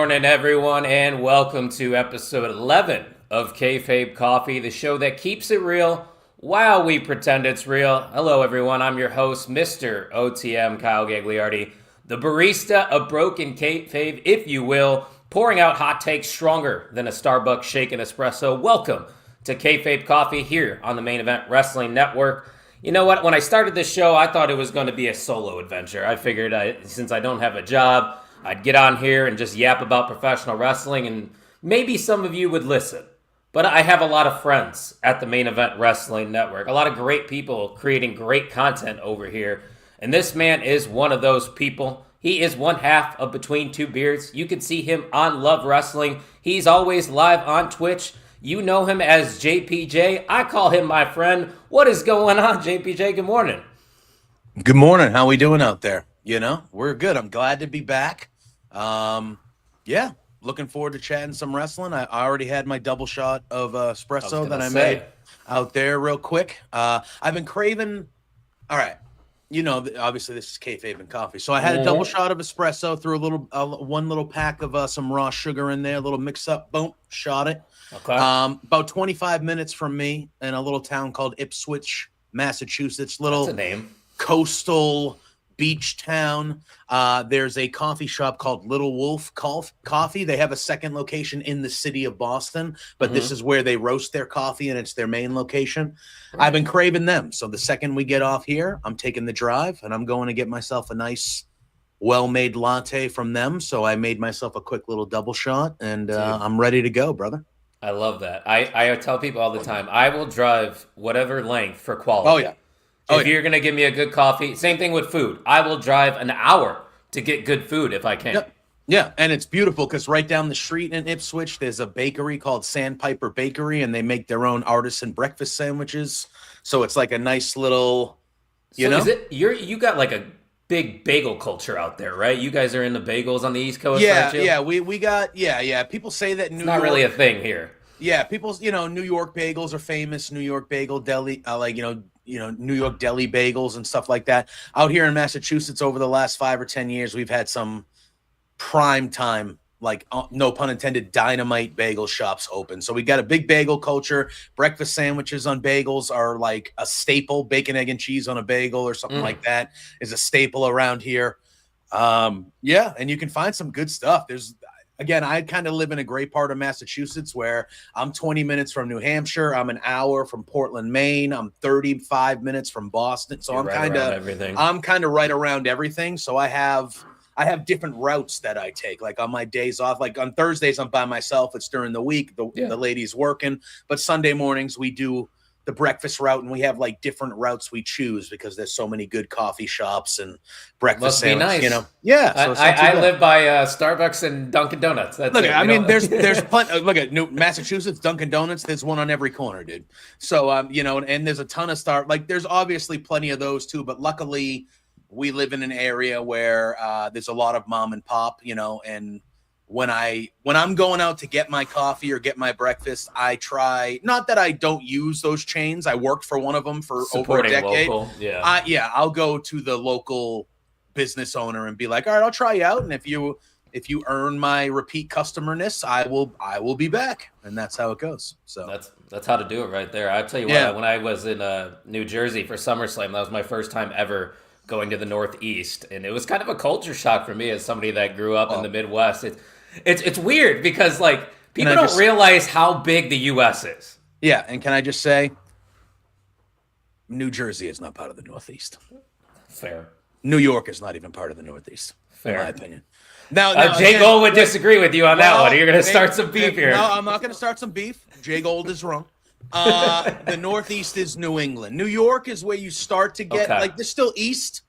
morning, everyone, and welcome to episode 11 of Kayfabe Coffee, the show that keeps it real while we pretend it's real. Hello, everyone. I'm your host, Mr. OTM Kyle Gagliardi, the barista of broken kayfabe, if you will, pouring out hot takes stronger than a Starbucks shaken espresso. Welcome to Kayfabe Coffee here on the Main Event Wrestling Network. You know what? When I started this show, I thought it was going to be a solo adventure. I figured since I don't have a job, I'd get on here and just yap about professional wrestling, and maybe some of you would listen. But I have a lot of friends at the Main Event Wrestling Network, a lot of great people creating great content over here, and this man is one of those people. He is one half of Between Two Beards. You can see him on Love Wrestling. He's always live on Twitch. You know him as JPJ. I call him my friend. What is going on, JPJ? Good morning. Good morning. How we doing out there? You know, we're good. I'm glad to be back. Yeah, looking forward to chatting some wrestling. I already had my double shot of espresso that I made out there real quick. I've been craving. All right. You know, obviously this is Kayfabe and coffee. So I had a double shot of espresso, threw a little, one little pack of some raw sugar in there, a little mix up, boom, shot it. Okay. About 25 minutes from me in a little town called Ipswich, Massachusetts. Little That's a name. Coastal beach town. There's a coffee shop called Little Wolf Coffee. They have a second location in the city of Boston, but this is where they roast their coffee, and it's their main location. I've been craving them. So the second we get off here, I'm taking the drive, and I'm going to get myself a nice, well-made latte from them. So I made myself a quick little double shot, and I'm ready to go, brother. I love that. I tell people all the time, I will drive whatever length for quality. Oh, yeah. If you're going to give me a good coffee, same thing with food. I will drive an hour to get good food if I can. Yep. Yeah, and it's beautiful because right down the street in Ipswich, there's a bakery called Sandpiper Bakery, and they make their own artisan breakfast sandwiches. So it's like a nice little, you know? You got like a big bagel culture out there, right? You guys are in the bagels on the East Coast, Yeah, aren't you? yeah, we got, yeah. People say that New It's York, not really a thing here. yeah, people, New York bagels are famous. New York bagel deli, New York deli bagels and stuff like that. Out here in Massachusetts, over the last 5 or 10 years, we've had some prime time, no pun intended, Dynamite bagel shops open. So we got a big bagel culture. Breakfast sandwiches on bagels are like a staple. Bacon, egg, and cheese on a bagel or something like that is a staple around here. Yeah, and you can find some good stuff. Again, I kind of live in a great part of Massachusetts where I'm 20 minutes from New Hampshire. I'm an hour from Portland, Maine. I'm 35 minutes from Boston. So I'm kind of right around everything. So I have different routes that I take. Like on my days off, like on Thursdays, I'm by myself. It's during the week. The lady's working. But Sunday mornings, we do the breakfast route, and we have like different routes we choose because there's so many good coffee shops and breakfast sandwiches. Nice. Yeah. So I live by Starbucks and Dunkin' Donuts. That's there's plenty. Look at Massachusetts, Dunkin' Donuts. There's one on every corner, dude. So and there's a ton of there's obviously plenty of those too. But luckily, we live in an area where there's a lot of mom and pop, and when I'm going out to get my coffee or get my breakfast, I try, not that I don't use those chains. I worked for one of them for over a decade. Local, I'll go to the local business owner and be like, all right, I'll try you out. And if you earn my repeat customer-ness, I will be back. And that's how it goes. So that's how to do it right there. I'll tell you what, when I was in New Jersey for SummerSlam, that was my first time ever going to the Northeast. And it was kind of a culture shock for me as somebody that grew up in the Midwest. It's weird because people don't realize how big the U.S. is. Yeah, and can I just say, New Jersey is not part of the Northeast. Fair. New York is not even part of the Northeast. Fair, in my opinion. Now Jay Gold would disagree with you on that one. You're going to start some beef here. No, I'm not going to start some beef. Jay Gold is wrong. The Northeast is New England. New York is where you start to get there's still East.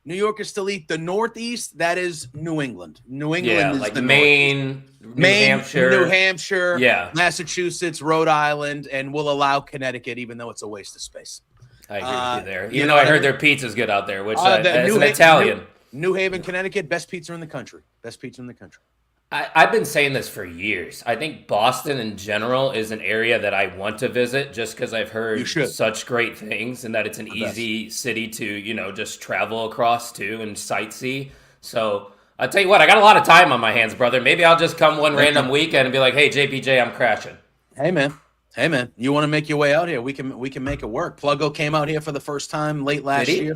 New York is still East. The Northeast, that is New England. New England is like the Maine, New Hampshire, Massachusetts, Rhode Island, and we'll allow Connecticut, even though it's a waste of space. I agree with you there. Even though I heard their pizza's good out there, which as an Italian. New Haven, Connecticut, best pizza in the country. Best pizza in the country. I've been saying this for years. I think Boston in general is an area that I want to visit just because I've heard such great things and that it's an easy city to, just travel across to and sightsee. So I'll tell you what, I got a lot of time on my hands, brother. Maybe I'll just come one random weekend and be like, hey, JPJ, I'm crashing. Hey, man. You want to make your way out here? We can make it work. Pluggo came out here for the first time late last year.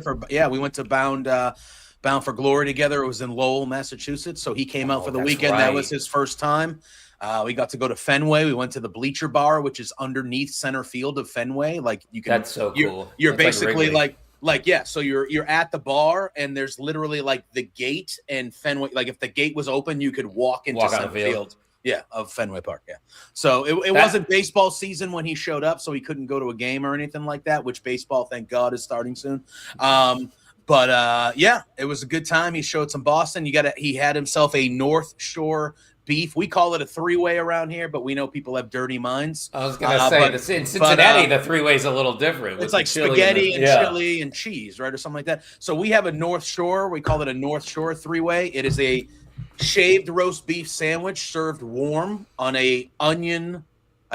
We went to Bound for Glory together. It was in Lowell, Massachusetts. So he came out for the weekend. Right. That was his first time. We got to go to Fenway. We went to the Bleacher Bar, which is underneath center field of Fenway. Like you can. That's so cool. You're basically so you're at the bar and there's literally like the gate and Fenway. Like if the gate was open, you could walk into center field. Yeah, of Fenway Park. Yeah. So it wasn't baseball season when he showed up, so he couldn't go to a game or anything like that, which baseball, thank God, is starting soon. But it was a good time. He showed some Boston. He had himself a North Shore beef. We call it a three-way around here, but we know people have dirty minds. I was going to say, in Cincinnati, the three-way is a little different. It's like spaghetti and chili and cheese, right, or something like that. So we have a North Shore. We call it a North Shore three-way. It is a shaved roast beef sandwich served warm on a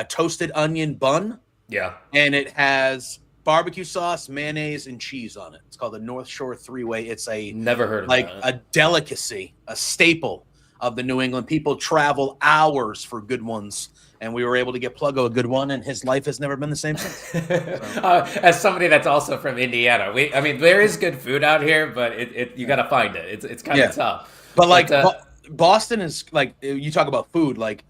toasted onion bun. Yeah. And it has barbecue sauce, mayonnaise, and cheese on it. It's called the North Shore three-way. It's never heard of a delicacy, a staple of the New England. People travel hours for good ones, and we were able to get Pluggo a good one, and his life has never been the same since. So. As somebody that's also from Indiana, there is good food out here, but you got to find it. It's kind of tough. But Boston is like, you talk about food, like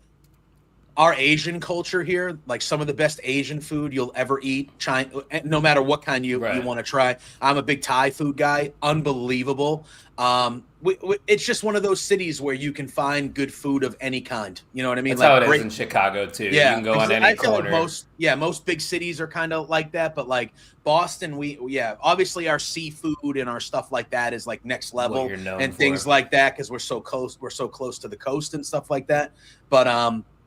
our Asian culture here, like some of the best Asian food you'll ever eat, China, no matter what kind you want to try. I'm a big Thai food guy, unbelievable. It's just one of those cities where you can find good food of any kind. You know what I mean? That's how it is in Chicago too. Yeah, you can go on any corner. Like most big cities are kind of like that, but like Boston, obviously our seafood and our stuff like that is like next level and things like that because we're so close to the coast and stuff like that. But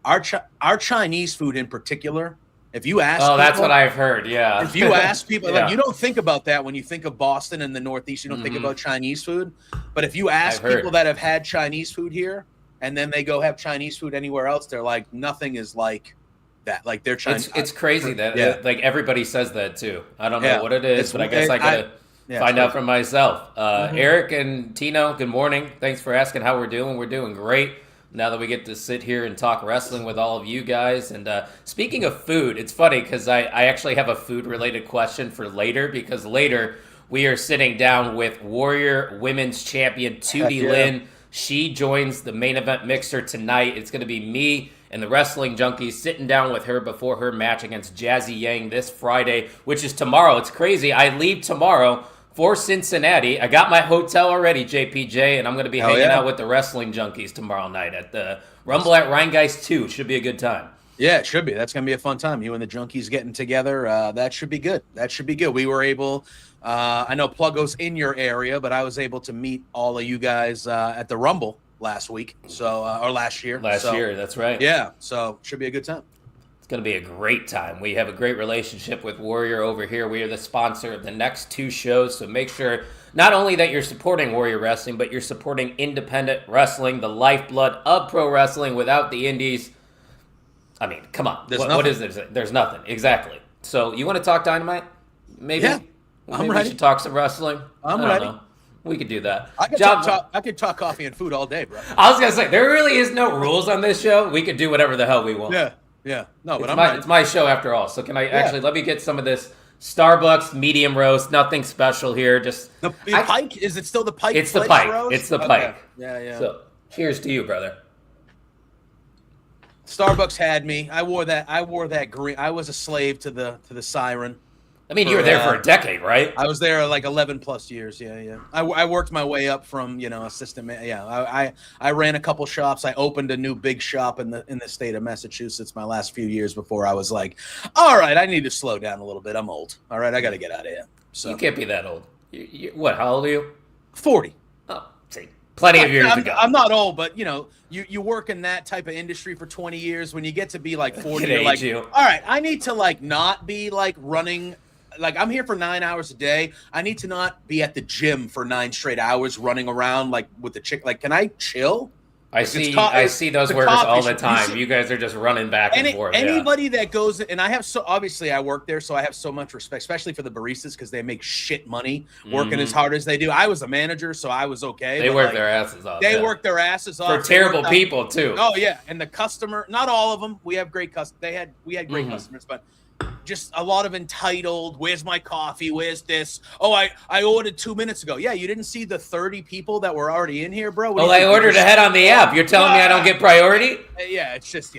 our Chinese food in particular, if you ask people, that's what I've heard. Yeah. If you ask people, like you don't think about that when you think of Boston and the Northeast, you don't think about Chinese food. But if you ask people that have had Chinese food here and then they go have Chinese food anywhere else, they're like, nothing is like that. Like they're Chinese. It's crazy that like everybody says that too. I don't know what it is, but I guess I gotta find out for myself. Eric and Tino, good morning. Thanks for asking how we're doing. We're doing great. Now that we get to sit here and talk wrestling with all of you guys. And speaking of food, it's funny because I actually have a food-related question for later because later we are sitting down with Warrior Women's Champion Tootie Lynn. She joins the main event mixer tonight. It's going to be me and the Wrestling Junkies sitting down with her before her match against Jazzy Yang this Friday, which is tomorrow. It's crazy. I leave tomorrow for Cincinnati. I got my hotel already, JPJ, and I'm going to be hanging out with the Wrestling Junkies tomorrow night at the Rumble at Rheingeist 2. Should be a good time. Yeah, it should be. That's going to be a fun time. You and the Junkies getting together. That should be good. We were able, I know Pluggo's in your area, but I was able to meet all of you guys at the Rumble last week. Or last year. Last year, that's right. Yeah, so should be a good time. It's going to be a great time. We have a great relationship with Warrior over here. We are the sponsor of the next two shows, so make sure not only that you're supporting Warrior Wrestling, but you're supporting independent wrestling, the lifeblood of pro wrestling. Without the indies, I mean, come on. What is there? There's nothing. Exactly. So you want to talk Dynamite? Maybe? Yeah, Maybe we should talk some wrestling? I'm ready. Know. We could do that. I could talk coffee and food all day, bro. I was going to say, there really is no rules on this show. We could do whatever the hell we want. Yeah. No, but it's my show after all. So can I actually let me get some of this Starbucks medium roast? Nothing special here. Just the Pike. Is it still the Pike? It's the Pike. Roast? It's the Pike. Yeah. So cheers to you, brother. Starbucks had me. I wore that green. I was a slave to the siren. I mean, you were there for a decade, right? I was there like 11 plus years. Yeah. I worked my way up from, assistant. I ran a couple shops. I opened a new big shop in the state of Massachusetts my last few years before I was like, all right, I need to slow down a little bit. I'm old. All right, I got to get out of here. So you can't be that old. What? How old are you? 40. Oh, see, plenty of years ago. I'm not old, but you work in that type of industry for 20 years. When you get to be like 40, you're like, all right, I need to like not be like running. Like I'm here for 9 hours a day. I need to not be at the gym for 9 straight hours running around like with the chick. Like, can I chill? I see those workers all the time. You guys are just running back and forth. Anybody that goes, and obviously I work there, so I have so much respect, especially for the baristas because they make shit money working as hard as they do. I was a manager, so I was okay. They work their asses off. They work their asses off. For terrible people too. Oh yeah, and the customer, not all of them. We have great customers. We had great customers, but just a lot of entitled. Where's my coffee? Where's this? Oh, I ordered 2 minutes ago. Yeah, you didn't see the 30 people that were already in here, bro. Well, I ordered ahead on the app. You're telling me I don't get priority? Yeah, it's just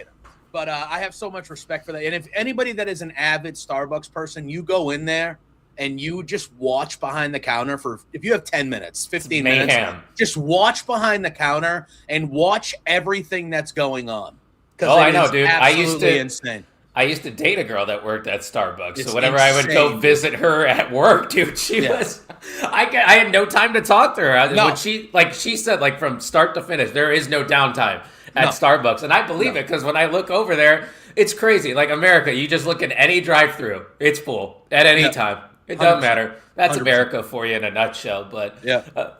But I have so much respect for that. And if anybody that is an avid Starbucks person, you go in there and you just watch behind the counter if you have 10 minutes, 15 minutes, just watch behind the counter and watch everything that's going on. Oh, I know, dude. Insane. I used to date a girl that worked at Starbucks. So whenever I would go visit her at work, dude, I had no time to talk to her. No. When she said, from start to finish, there is no downtime at Starbucks. And I believe it because when I look over there, it's crazy. Like America, you just look at any drive-through, it's full at any time. It doesn't matter. That's 100%. America for you in a nutshell. But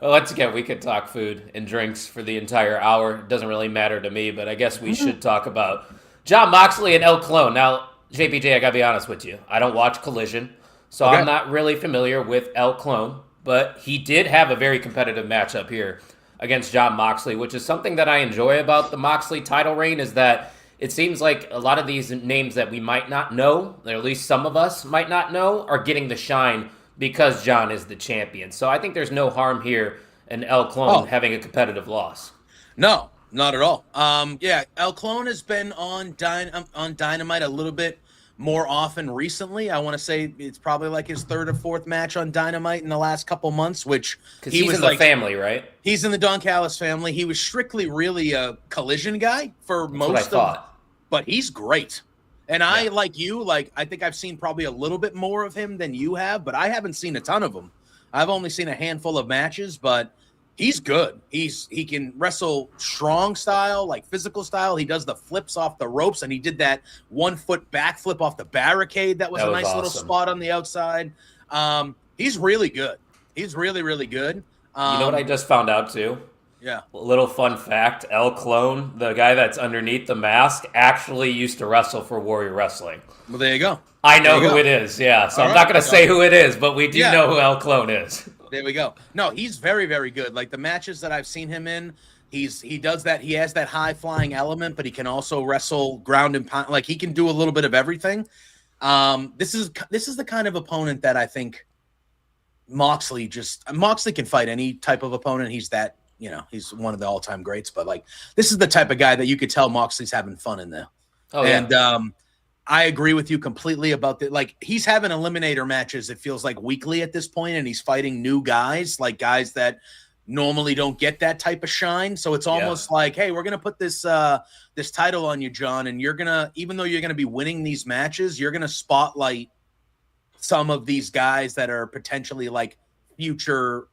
once again, we could talk food and drinks for the entire hour. It doesn't really matter to me, but I guess we should talk about Jon Moxley and El Clone. Now, JPJ, I got to be honest with you. I don't watch Collision, so I'm not really familiar with El Clone, but he did have a very competitive matchup here against Jon Moxley, which is something that I enjoy about the Moxley title reign is that it seems like a lot of these names that we might not know, or at least some of us might not know, are getting the shine because Jon is the champion. So I think there's no harm here in El Clone having a competitive loss. No. Not at all. El Clone has been on Dynamite a little bit more often recently. I want to say it's probably like his third or fourth match on Dynamite in the last couple months, which he's in the family, right? He's in the Don Callis family. He was strictly really a Collision guy for most of, but he's great. And I, like you, I think I've seen probably a little bit more of him than you have, but I haven't seen a ton of him. I've only seen a handful of matches, but he's good. He can wrestle strong style, like physical style. He does the flips off the ropes, and he did that 1 foot backflip off the barricade. That was a nice little spot on the outside. He's really good. He's really, really good. You know what I just found out too? Yeah. A little fun fact, El Clone, the guy that's underneath the mask, actually used to wrestle for Warrior Wrestling. Well, there you go. I know who it is, yeah. So I'm not going to say who it is, but we do know who El Clone is. There we go. No, he's very, very good. Like the matches that I've seen him in, he does that. He has that high flying element, but he can also wrestle ground and pound. Like he can do a little bit of everything. This is the kind of opponent that I think Moxley can fight any type of opponent. He's that, he's one of the all time greats. But this is the type of guy that you could tell Moxley's having fun in there. Oh, and I agree with you completely about that. He's having eliminator matches, it feels like weekly at this point, and he's fighting new guys, like guys that normally don't get that type of shine. So it's almost like, hey, we're going to put this title on you, Jon, and you're going to, even though you're going to be winning these matches, you're going to spotlight some of these guys that are potentially future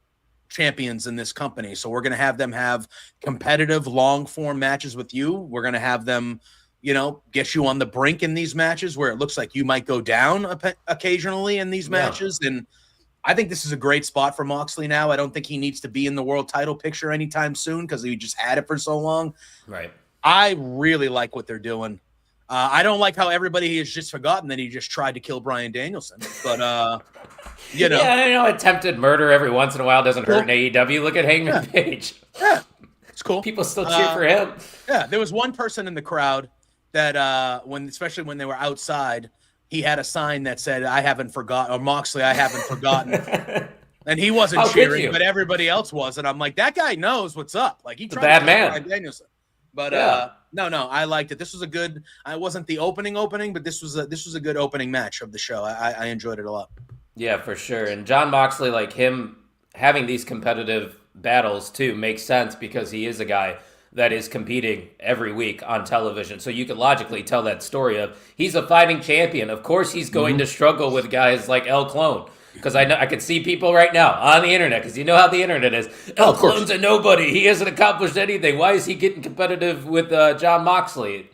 champions in this company. So we're going to have them have competitive long form matches with you. We're going to have them get you on the brink in these matches where it looks like you might go down occasionally in these matches. And I think this is a great spot for Moxley now. I don't think he needs to be in the world title picture anytime soon because he just had it for so long. Right. I really like what they're doing. I don't like how everybody has just forgotten that he just tried to kill Bryan Danielson. But, Yeah, attempted murder every once in a while doesn't hurt in AEW. Look at Hangman Page. Yeah, it's cool. People still cheer for him. Yeah, there was one person in the crowd that especially when they were outside, he had a sign that said, I haven't forgotten, or Moxley, I haven't forgotten. And he wasn't cheering, but everybody else was. And I'm like, that guy knows what's up. He tried bad to man. Bryan Danielson. But no, I liked it. This was a good, I wasn't the opening, but this was a good opening match of the show. I enjoyed it a lot. Yeah, for sure. And Jon Moxley, him having these competitive battles too makes sense because he is a guy that is competing every week on television. So you could logically tell that story of he's a fighting champion. Of course he's going to struggle with guys like El Clone. Because I can see people right now on the internet, because you know how the internet is. El Clone's a nobody. He hasn't accomplished anything. Why is he getting competitive with Jon Moxley?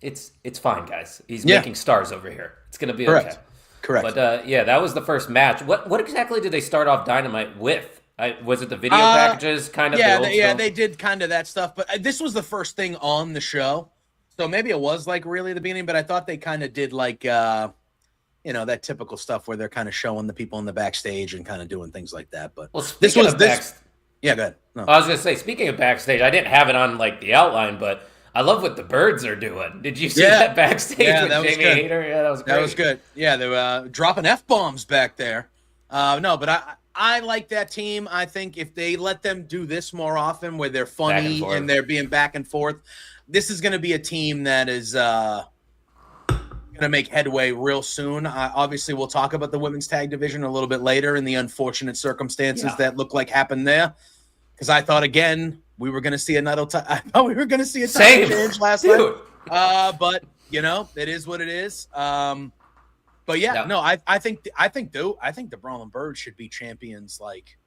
It's fine, guys. He's making stars over here. It's going to be okay. Correct. But that was the first match. What exactly did they start off Dynamite with Was it the video packages kind of? They did kind of that stuff. But this was the first thing on the show, so maybe it was like really the beginning. But I thought they kind of did like that typical stuff where they're kind of showing the people in the backstage and kind of doing things like that. But this was this. Yeah, go ahead. No. I was gonna say, speaking of backstage, I didn't have it on like the outline, but I love what the Birds are doing. Did you see that backstage with Jamie Hayter? Yeah, that was great. That was good. Yeah, they were dropping F-bombs back there. No, but I like that team. I think if they let them do this more often, where they're funny and they're being back and forth, this is going to be a team that is going to make headway real soon. Obviously, we'll talk about the women's tag division a little bit later and the unfortunate circumstances that look like happened there. Because I thought, again, we were going to see another I thought we were going to see a title change last night. But, it is what it is. But yeah, no, I think the Brawling Birds should be champions like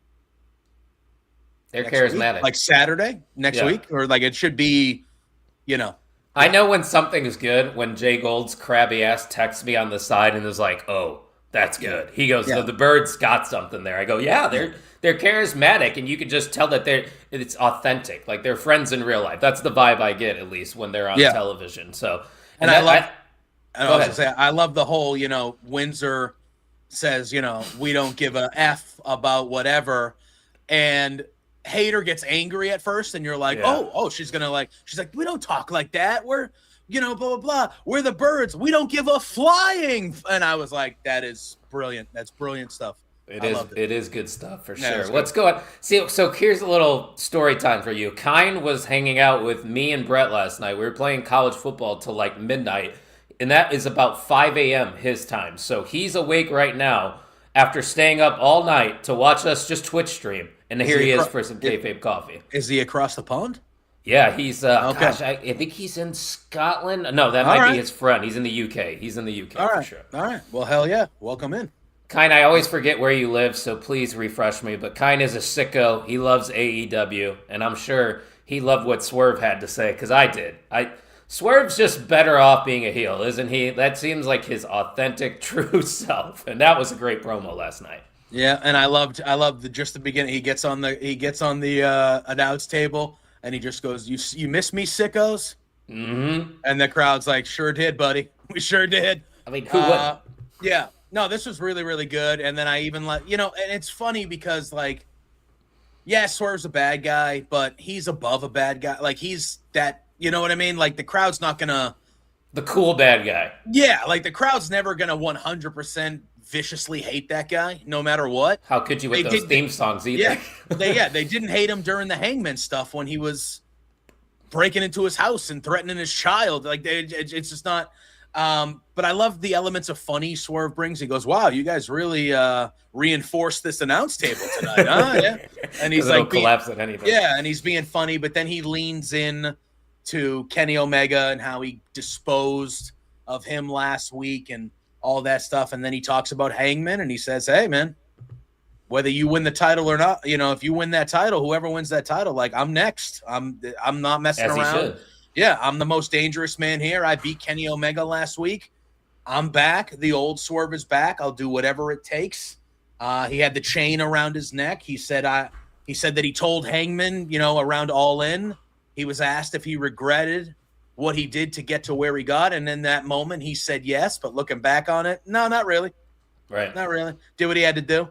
they're charismatic. Week, like Saturday next week, or like it should be, I know when something is good when Jay Gold's crabby ass texts me on the side and is like, "Oh, that's good." He goes, "The Birds got something there." I go, "Yeah, they're charismatic, and you can just tell that it's authentic. Like they're friends in real life. That's the vibe I get, at least when they're on television." So, I love the whole, Windsor says, we don't give a F about whatever, and Hayter gets angry at first, and you're like, she's like, we don't talk like that. We're, blah blah blah. We're the Birds. We don't give a flying. And I was like, that is brilliant. That's brilliant stuff. It is good stuff for sure. What's going on? See, so here's a little story time for you. Kine was hanging out with me and Brett last night. We were playing college football till like midnight, and that is about 5 a.m. his time. So he's awake right now after staying up all night to watch us just Twitch stream. And here he is for some Kayfabe coffee. Is he across the pond? Yeah, he's, I think he's in Scotland. No, that might be his friend. He's in the UK. For sure. All right. Well, hell yeah. Welcome in. Kine, I always forget where you live, so please refresh me. But Kine is a sicko. He loves AEW, and I'm sure he loved what Swerve had to say, because I did. Swerve's just better off being a heel, isn't he? That seems like his authentic, true self, and that was a great promo last night. Yeah, and I loved just the beginning. He gets on the announce table, and he just goes, "You miss me, sickos?" Mm-hmm. And the crowd's like, "Sure did, buddy. We sure did." I mean, who wouldn't? Yeah. No, this was really, really good. And then I even and it's funny because, like, Swerve's a bad guy, but he's above a bad guy. Like, he's that, you know what I mean? Like, the crowd's not going to... The cool bad guy. Yeah, like, the crowd's never going to 100% viciously hate that guy, no matter what. How could you with those theme songs either? Yeah, they didn't hate him during the Hangman stuff when he was breaking into his house and threatening his child. Like, it's just not... but I love the elements of funny Swerve brings. He goes, "Wow, you guys really reinforced this announce table tonight, huh?" Yeah. And he's like, collapse at anything. Yeah, and he's being funny, but then he leans in to Kenny Omega and how he disposed of him last week and all that stuff. And then he talks about Hangman, and he says, "Hey, man, whether you win the title or not, if you win that title, whoever wins that title, like, I'm next. I'm not messing around." Yeah, I'm the most dangerous man here. I beat Kenny Omega last week. I'm back. The old Swerve is back. I'll do whatever it takes. He had the chain around his neck. He said that he told Hangman, around All In, he was asked if he regretted what he did to get to where he got. And in that moment, he said yes. But looking back on it, no, not really. Right. Not really. Did what he had to do.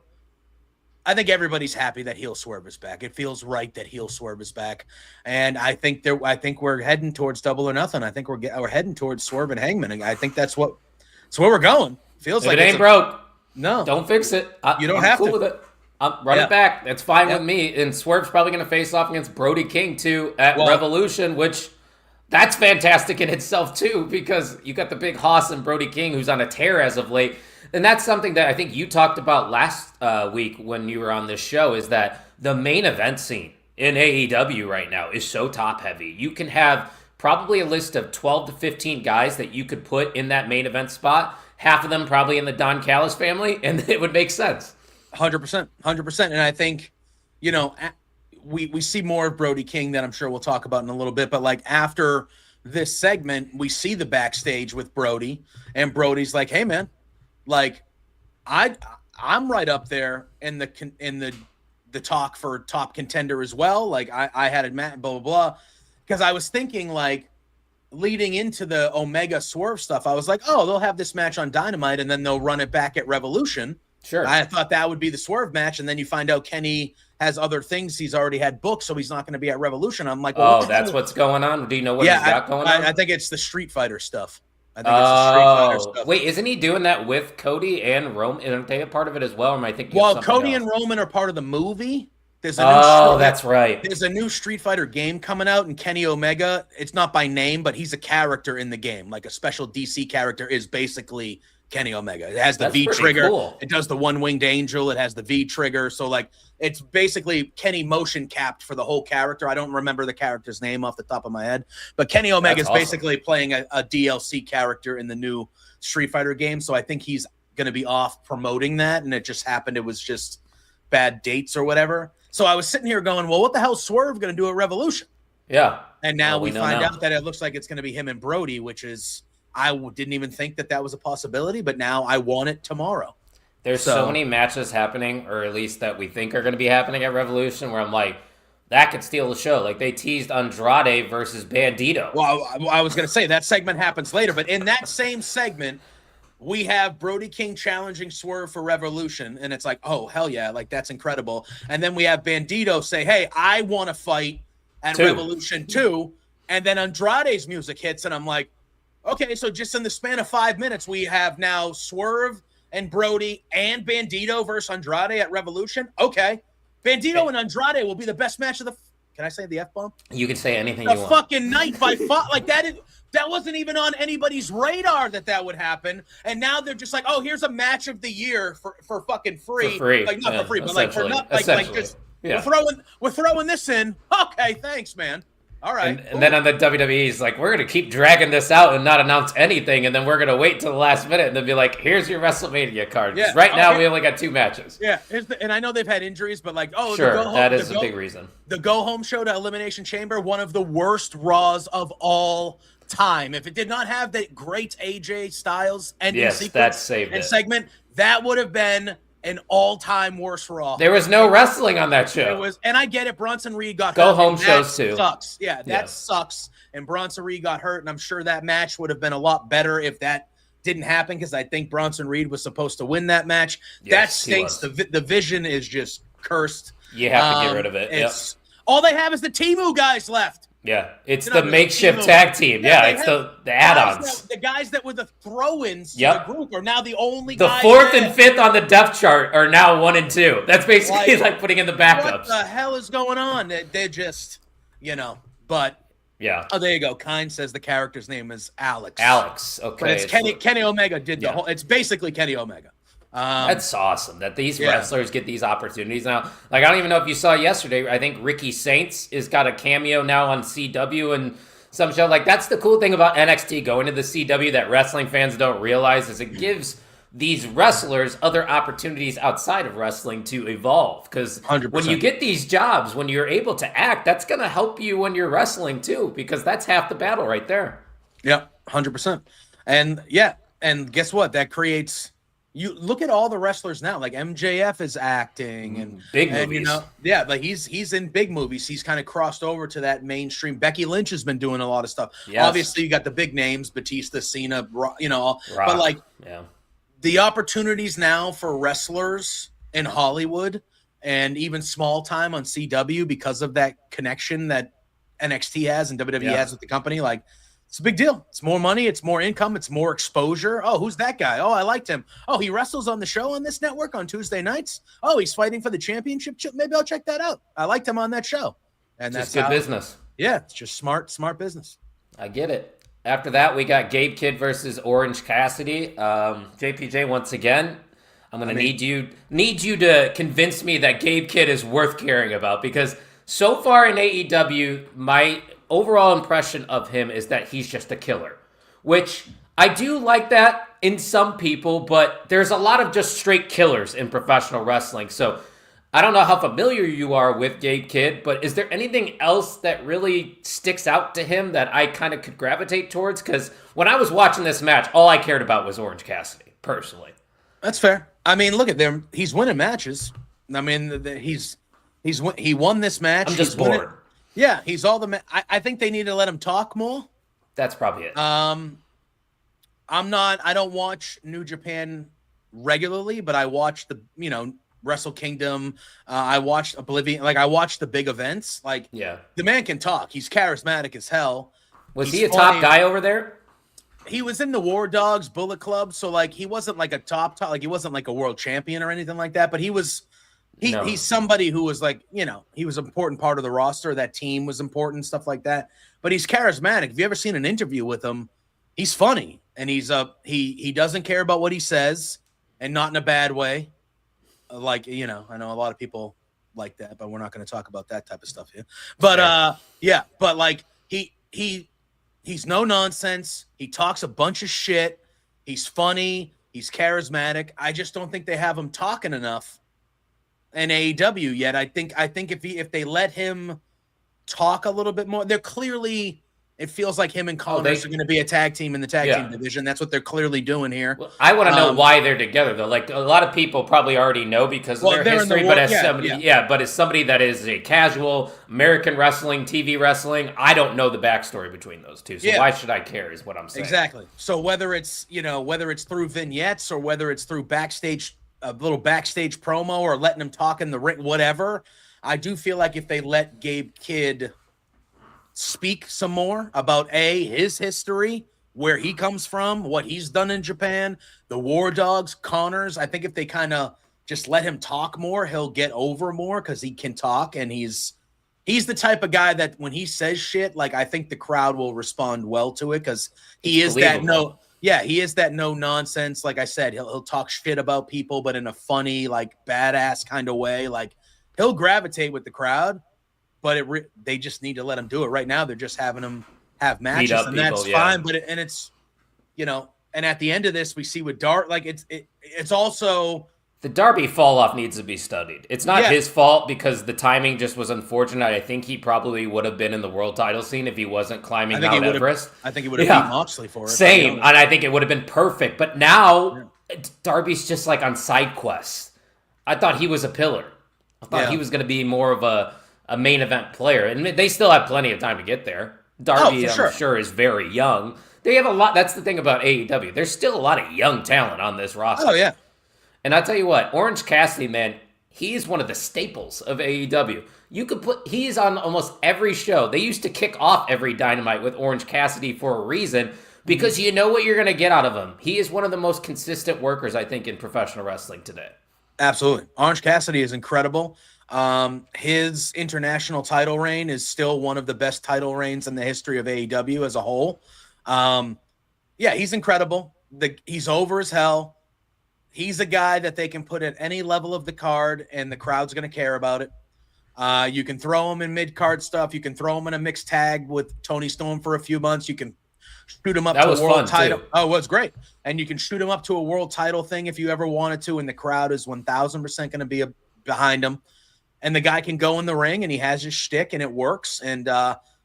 I think everybody's happy that heel Swerve is back. It feels right that heel Swerve is back, and I think we're heading towards Double or Nothing. I think we're heading towards Swerve and Hangman. And I think that's where we're going. Feels if like it ain't broke. No, don't fix it. You don't have cool to. With it. Run it back. That's fine with me. And Swerve's probably going to face off against Brody King too at Revolution, which that's fantastic in itself too, because you got the big Hoss and Brody King, who's on a tear as of late. And that's something that I think you talked about last week when you were on this show, is that the main event scene in AEW right now is so top heavy. You can have probably a list of 12 to 15 guys that you could put in that main event spot, half of them probably in the Don Callis family, and it would make sense. 100%. And I think, we see more of Brody King that I'm sure we'll talk about in a little bit, but like after this segment, we see the backstage with Brody, and Brody's like, "Hey, man, like, I'm right up there in the the talk for top contender as well. Like I had a blah blah blah, because I was thinking like leading into the Omega Swerve stuff, I was like, oh, they'll have this match on Dynamite and then they'll run it back at Revolution. Sure. I thought that would be the Swerve match, and then you find out Kenny has other things he's already had booked, so he's not going to be at Revolution. I'm like, well, that's what's going on? Do you know what he's got going on? I think it's the Street Fighter stuff. I think it's the Street Fighter stuff. Wait, isn't he doing that with Cody and Roman? Aren't they a part of it as well? Or am I thinking Cody else? and Roman are part of the movie. There's that's right. There's a new Street Fighter game coming out, and Kenny Omega, it's not by name, but he's a character in the game. Like a special DC character is basically Kenny Omega. It has the V trigger. Cool. It does the one-winged angel. It has the V trigger. So like it's basically Kenny motion capped for the whole character. I don't remember the character's name off the top of my head, but Kenny Omega is basically playing a DLC character in the new Street Fighter game. So I think he's going to be off promoting that, and it just happened. It was just bad dates or whatever. So I was sitting here going, well, what the hell is Swerve going to do at Revolution? Yeah. And now we find out that it looks like it's going to be him and Brody, which is, I didn't even think that was a possibility, but now I want it tomorrow. There's so many matches happening, or at least that we think are going to be happening at Revolution, where I'm like, that could steal the show. Like they teased Andrade versus Bandito. Well, I was going to say that segment happens later, but in that same segment, we have Brody King challenging Swerve for Revolution, and it's like, oh, hell yeah, like that's incredible. And then we have Bandito say, hey, I want to fight at Revolution 2, and then Andrade's music hits, and I'm like, okay, so just in the span of 5 minutes, we have now Swerve and Brody and Bandito versus Andrade at Revolution. Okay. Bandito and Andrade will be the best match of the... Can I say the F-bomb? You can say anything you want. The fucking night by far. Like that wasn't even on anybody's radar that would happen. And now they're just like, oh, here's a match of the year for fucking free. For free. Like, not for free, but like for not like just we're throwing this in. Okay, thanks, man. All right. And then on the WWE's like, we're going to keep dragging this out and not announce anything. And then we're going to wait till the last minute and then be like, here's your WrestleMania card. Yeah. Right now, we only got 2 matches. Yeah. And I know they've had injuries, but like, sure, that is a big reason. The go-home show to Elimination Chamber, one of the worst Raws of all time. If it did not have that great AJ Styles ending sequence segment, that would have been an all-time worst Raw. There was no wrestling on that show. And I get it. Bronson Reed got hurt. Go-home shows too. Sucks. Yeah, that sucks. And Bronson Reed got hurt, and I'm sure that match would have been a lot better if that didn't happen, because I think Bronson Reed was supposed to win that match. That stinks. The vision is just cursed. You have to get rid of it. All they have is the Timu guys left. Yeah, it's the makeshift tag team. Yeah, it's the add-ons. The guys that were the throw-ins to the group are now the only guys. The 4th and 5th on the depth chart are now 1 and 2. That's basically like putting in the backups. What the hell is going on? They're just, but... Yeah. Oh, there you go. Kind says the character's name is Alex. Alex, okay. But it's Kenny Omega did the whole... It's basically Kenny Omega. That's awesome that these wrestlers get these opportunities now. Like, I don't even know if you saw yesterday, I think Ricky Saints has got a cameo now on CW and some show. Like, that's the cool thing about NXT going to the CW that wrestling fans don't realize, is it gives these wrestlers other opportunities outside of wrestling to evolve. Because when you get these jobs, when you're able to act, that's going to help you when you're wrestling too, because that's half the battle right there. Yeah, 100%. And and guess what? That creates... You look at all the wrestlers now, like MJF is acting and big movies. Like he's in big movies. He's kind of crossed over to that mainstream. Becky Lynch has been doing a lot of stuff. Yes. Obviously, you got the big names, Batista, Cena, but like the opportunities now for wrestlers in Hollywood and even small time on CW, because of that connection that NXT has and WWE has with the company, like, it's a big deal. It's more money. It's more income. It's more exposure. Oh, who's that guy? Oh, I liked him. Oh, he wrestles on the show on this network on Tuesday nights. Oh, he's fighting for the championship. Maybe I'll check that out. I liked him on that show. And that's good business. Yeah, it's just smart business. I get it. After that, we got Gabe Kidd versus Orange Cassidy. JPJ, once again, I'm going to need you to convince me that Gabe Kidd is worth caring about, because so far in AEW, my overall impression of him is that he's just a killer, which I do like that in some people, but there's a lot of just straight killers in professional wrestling. So I don't know how familiar you are with Gabe Kidd, but is there anything else that really sticks out to him that I kind of could gravitate towards? Because when I was watching this match, all I cared about was Orange Cassidy, personally. That's fair. I mean, look at them. He's winning matches. I mean, He won this match. I'm just bored. Yeah, he's all the. I think they need to let him talk more. That's probably it. I don't watch New Japan regularly, but I watch the Wrestle Kingdom. I watched Oblivion. Like I watch the big events. Like the man can talk. He's charismatic as hell. Was he a top guy over there? He was in the War Dogs Bullet Club, so like he wasn't like a top, like he wasn't like a world champion or anything like that, but he's somebody who was like, he was an important part of the roster. That team was important, stuff like that. But he's charismatic. If you ever seen an interview with him, he's funny, and he doesn't care about what he says, and not in a bad way. Like, I know a lot of people like that, but we're not going to talk about that type of stuff here. But but like he's no nonsense. He talks a bunch of shit. He's funny. He's charismatic. I just don't think they have him talking enough in AEW yet. I think if they let him talk a little bit more, they're clearly. It feels like him and Connors are going to be a tag team in the tag team division. That's what they're clearly doing here. Well, I want to know why they're together, though. Like, a lot of people probably already know because of their history, but as somebody that is a casual American wrestling, TV wrestling, I don't know the backstory between those two. So why should I care is what I'm saying. Exactly. So whether it's through vignettes or whether it's through a little backstage promo or letting him talk in the ring, whatever, I do feel like if they let Gabe Kidd speak some more about his history, where he comes from, what he's done in Japan, the War Dogs, Connors. I think if they kind of just let him talk more, he'll get over more because he can talk, and he's the type of guy that when he says shit, like I think the crowd will respond well to it because he is that no nonsense. Like I said, he'll talk shit about people, but in a funny, like badass kind of way. Like he'll gravitate with the crowd. But they just need to let him do it. Right now, they're just having him have matches, and that's fine. But it's, and at the end of this, we see with Dart, like it's also the Darby fall off needs to be studied. It's not his fault because the timing just was unfortunate. I think he probably would have been in the world title scene if he wasn't climbing Mount Everest. I think he would have beat Moxley for it. Same, and I think it would have been perfect. But now Darby's just like on side quests. I thought he was a pillar. I thought he was going to be more of a main event player, and they still have plenty of time to get there. Darby, I'm sure, is very young. They have a lot. That's the thing about AEW. There's still a lot of young talent on this roster. Oh, yeah. And I'll tell you what, Orange Cassidy, man, he's one of the staples of AEW. He's on almost every show. They used to kick off every Dynamite with Orange Cassidy for a reason, because you know what you're going to get out of him. He is one of the most consistent workers, I think, in professional wrestling today. Absolutely. Orange Cassidy is incredible. His international title reign is still one of the best title reigns in the history of AEW as a whole. He's incredible. He's over as hell. He's a guy that they can put at any level of the card, and the crowd's going to care about it. You can throw him in mid-card stuff. You can throw him in a mixed tag with Tony Storm for a few months. You can shoot him up to a world title. Too. Oh, it was great. And you can shoot him up to a world title thing if you ever wanted to, and the crowd is 1,000% going to be behind him. And the guy can go in the ring, and he has his shtick, and it works. And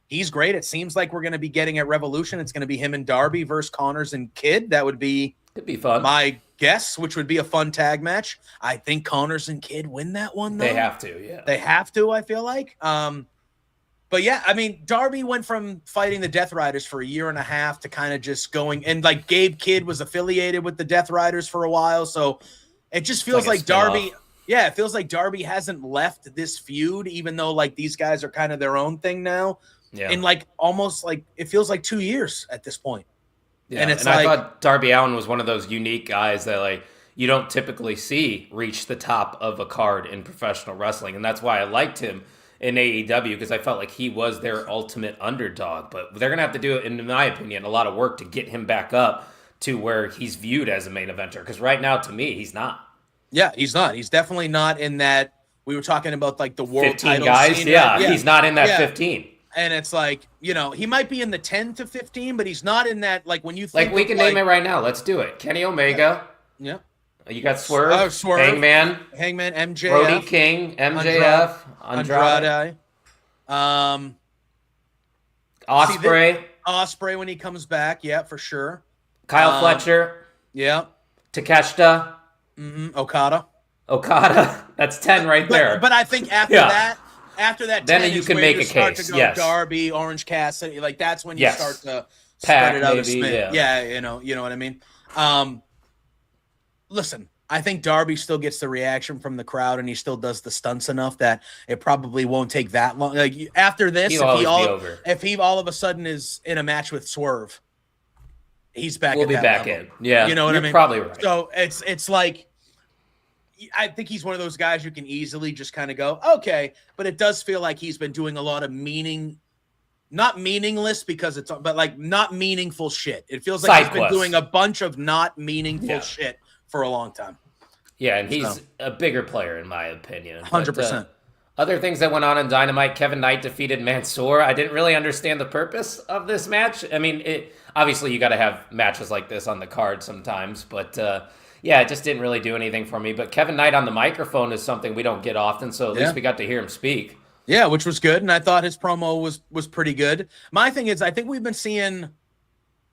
he's great. It seems like we're going to be getting at Revolution. It's going to be him and Darby versus Connors and Kidd. That could be fun. My guess, which would be a fun tag match. I think Connors and Kidd win that one, though. They have to, yeah. They have to, I feel like. But yeah, I mean, Darby went from fighting the Death Riders for a year and a half to kind of just going, and like Gabe Kidd was affiliated with the Death Riders for a while. So it just feels like Darby. Yeah, it feels like Darby hasn't left this feud, even though like these guys are kind of their own thing now. Yeah. And like almost like it feels like 2 years at this point. Yeah. And I thought Darby Allin was one of those unique guys that like you don't typically see reach the top of a card in professional wrestling. And that's why I liked him in AEW, because I felt like he was their ultimate underdog. But they're going to have to do, in my opinion, a lot of work to get him back up to where he's viewed as a main eventer. Because right now, to me, he's not. Yeah, he's not. He's definitely not in that. We were talking about like the world 15 title guys. Scene, yeah, he's not in that 15. And it's like, he might be in the 10 to 15, but he's not in that. Like when you think like we can name it right now. Let's do it. Kenny Omega. Yeah. You got Swerve. Hangman, MJF, Brody King, MJF, Andrade. Ospreay when he comes back. Yeah, for sure. Kyle Fletcher. Yeah. Takeshita. Okada. Okada, that's 10 right there. But I think after that then 10 you is can where make you a start case. to go Yes. Darby, Orange Cassidy. Like that's when you start Yes. to spread Pack it out a maybe. smidge. Yeah. Yeah, you know what I mean? Listen, I think Darby still gets the reaction from the crowd and he still does the stunts enough that it probably won't take that long. Like after this, He'll always be over. if he all of a sudden is in a match with Swerve, he's back We'll at be that back level. in. Yeah. You know what I You're mean? probably right. So it's like I think he's one of those guys you can easily just kind of go, okay, but it does feel like he's been doing a lot of not meaningless because but like not meaningful shit. It feels like he's been doing a bunch of not meaningful shit for a long time. Yeah, and he's a bigger player in my opinion. 100%. Other things that went on in Dynamite, Kevin Knight defeated Mansoor. I didn't really understand the purpose of this match. I mean, obviously you got to have matches like this on the card sometimes, but it just didn't really do anything for me. But Kevin Knight on the microphone is something we don't get often, so at least we got to hear him speak. Yeah, which was good, and I thought his promo was pretty good. My thing is, I think we've been seeing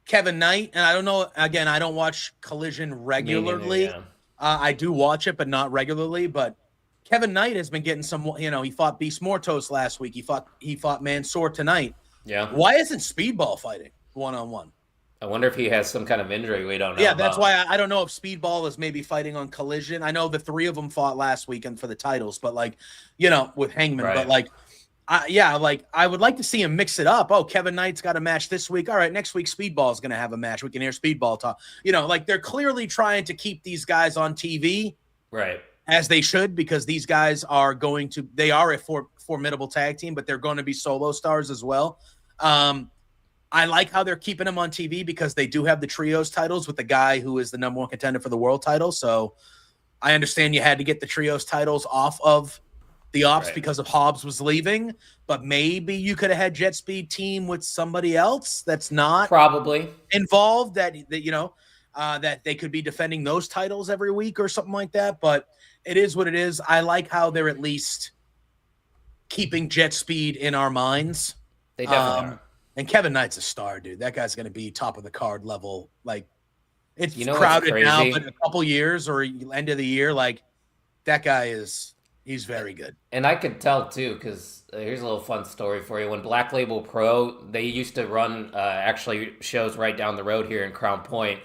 Kevin Knight, and I don't know. Again, I don't watch Collision regularly. Neither, I do watch it, but not regularly. But Kevin Knight has been getting some. You know, he fought Beast Mortos last week. He fought Mansoor tonight. Yeah. Why isn't Speedball fighting 1-on-1? I wonder if he has some kind of injury we don't know. Yeah, that's why I don't know if Speedball is maybe fighting on Collision. I know the three of them fought last weekend for the titles, but like, you know, with Hangman. Right. But like, I would like to see him mix it up. Oh, Kevin Knight's got a match this week. All right, next week Speedball is going to have a match. We can hear Speedball talk. You know, like they're clearly trying to keep these guys on TV, right? As they should, because these guys are they are a formidable tag team, but they're going to be solo stars as well. I like how they're keeping them on TV because they do have the trios titles with the guy who is the number one contender for the world title. So I understand you had to get the trios titles off of the Ops because of Hobbs was leaving, but maybe you could have had Jet Speed team with somebody else that's not probably involved that they could be defending those titles every week or something like that. But it is what it is. I like how they're at least keeping Jet Speed in our minds. They definitely are. And Kevin Knight's a star, dude. That guy's going to be top of the card level. Like, it's crowded now, but in a couple years or end of the year, like, that guy he's very good. And I could tell, too, because here's a little fun story for you. When Black Label Pro, they used to run actually shows right down the road here in Crown Point.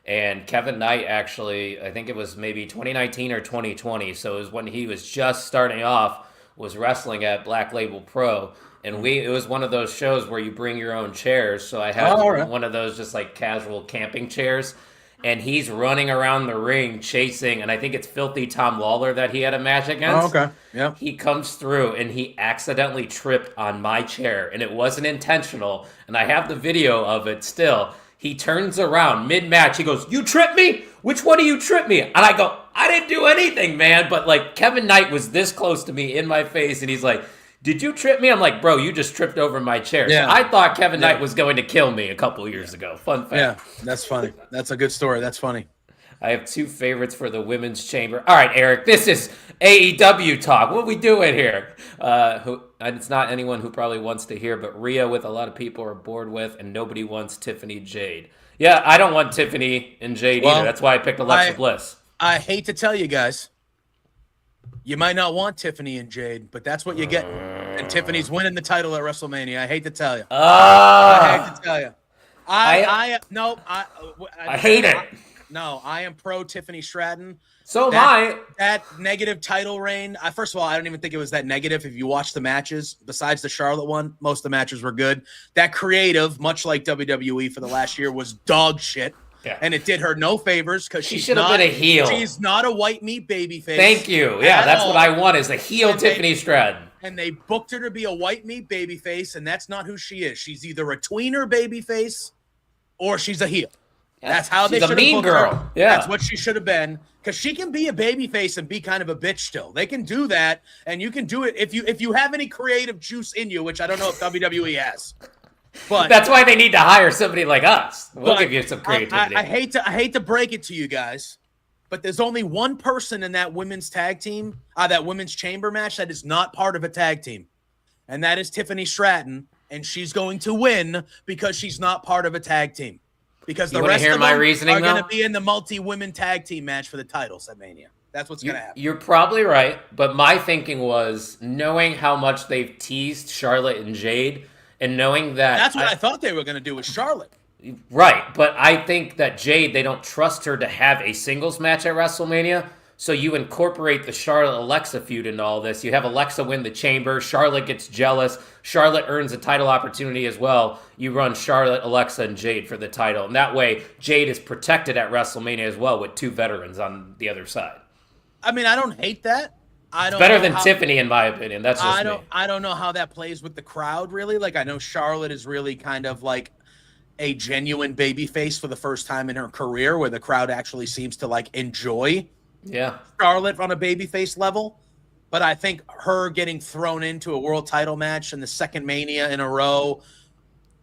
And Kevin Knight actually, I think it was maybe 2019 or 2020. So it was when he was just starting off, was wrestling at Black Label Pro. And it was one of those shows where you bring your own chairs. So I had one of those just like casual camping chairs. And he's running around the ring chasing, and I think it's Filthy Tom Lawler that he had a match against. Oh, okay. Yeah. He comes through and he accidentally tripped on my chair, and it wasn't intentional. And I have the video of it still. He turns around mid-match. He goes, "You tripped me? Which one of you tripped me?" And I go, "I didn't do anything, man." But like Kevin Knight was this close to me in my face, and he's like, "Did you trip me?" I'm like, "Bro, you just tripped over my chair." Yeah. So I thought Kevin Knight was going to kill me a couple years ago. Fun fact. Yeah, that's funny. That's a good story. That's funny. I have two favorites for the women's chamber. All right, Eric, this is AEW talk. What are we doing here? It's not anyone who probably wants to hear, but Rhea, with a lot of people are bored with, and nobody wants Tiffany Jade. Yeah, I don't want Tiffany and Jade either. That's why I picked Alexa Bliss. I hate to tell you guys, you might not want Tiffany and Jade, but that's what you get. And Tiffany's winning the title at WrestleMania. I hate to tell you. I hate to tell you. I hate it. No, I am pro Tiffany Stratton. So am I. That negative title reign. First of all, I don't even think it was that negative. If you watch the matches, besides the Charlotte one, most of the matches were good. That creative, much like WWE for the last year, was dog shit. Yeah. And it did her no favors because she should have been a heel. She's not a white meat babyface. Thank you. Yeah, that's what I want is a heel Tiffany Stratton. And they booked her to be a white meat babyface, and that's not who she is. She's either a tweener babyface or she's a heel. Yeah. That's how they should have booked her. She's a mean girl. Yeah. That's what she should have been. Because she can be a babyface and be kind of a bitch still. They can do that, and you can do it if you have any creative juice in you, which I don't know if WWE has. But that's why they need to hire somebody like us. We'll give you some creativity. I hate to break it to you guys, but there's only one person in that women's tag team, that women's chamber match that is not part of a tag team, and that is Tiffany Stratton, and she's going to win because she's not part of a tag team. Because the rest of them are going to be in the multi-women tag team match for the titles at Mania. That's what's going to happen. You're probably right, but my thinking was knowing how much they've teased Charlotte and Jade, and knowing that That's what I thought they were going to do with Charlotte. Right, but I think that Jade, they don't trust her to have a singles match at WrestleMania. So you incorporate the Charlotte-Alexa feud into all this. You have Alexa win the chamber. Charlotte gets jealous. Charlotte earns a title opportunity as well. You run Charlotte, Alexa, and Jade for the title. And that way, Jade is protected at WrestleMania as well with two veterans on the other side. I mean, I don't hate that. It's better than Tiffany, in my opinion. That's just me. I don't know how that plays with the crowd, really. Like, I know Charlotte is really kind of like a genuine babyface for the first time in her career, where the crowd actually seems to like enjoy Charlotte on a babyface level. But I think her getting thrown into a world title match in the second Mania in a row,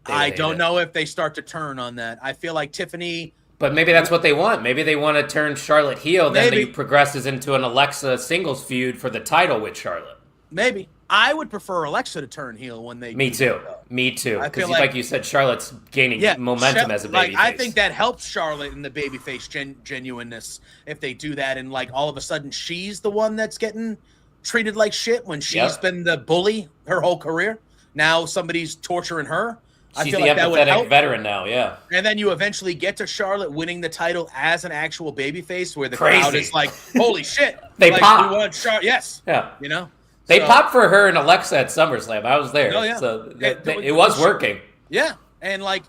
I don't know if they start to turn on that. I feel like Tiffany... But maybe that's what they want. Maybe they want to turn Charlotte heel, then he progresses into an Alexa singles feud for the title with Charlotte. Maybe. I would prefer Alexa to turn heel when they... Me too. Because like you said, Charlotte's gaining momentum as a babyface. Like, I think that helps Charlotte in the babyface genuineness if they do that, and like all of a sudden she's the one that's getting treated like shit when she's been the bully her whole career. Now somebody's torturing her. She's the empathetic veteran now, And then you eventually get to Charlotte winning the title as an actual babyface, where the crowd is like, "Holy shit!" They like, pop. We want yes, you know. They popped for her and Alexa at SummerSlam. I was there, so it was working. Yeah, and like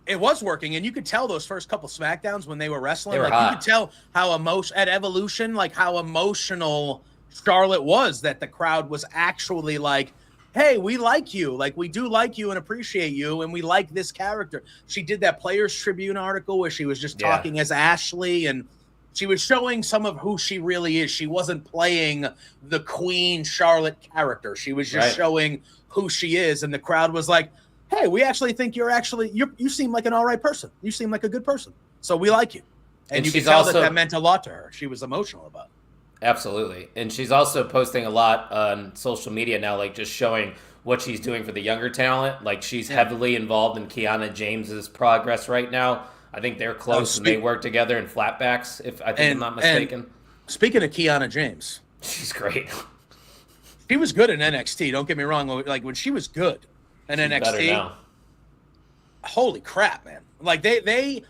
it was working, and you could tell those first couple SmackDowns when they were wrestling. They were like hot. You could tell how at Evolution, like how emotional Charlotte was. That the crowd was actually like, hey, we like you. Like, we do like you and appreciate you, and we like this character. She did that Players Tribune article where she was just talking as Ashley, and she was showing some of who she really is. She wasn't playing the Queen Charlotte character. She was just showing who she is, and the crowd was like, hey, we actually think you seem like an all right person. You seem like a good person. So we like you. And you can tell that meant a lot to her. She was emotional about it. Absolutely. And she's also posting a lot on social media now, like just showing what she's doing for the younger talent. Like she's heavily involved in Kiana James's progress right now. I think they're close and they work together in flatbacks, if I'm not mistaken. Speaking of Kiana James, she's great. She was good in NXT. Don't get me wrong. Like when she was good in NXT, better now. Holy crap, man! Like they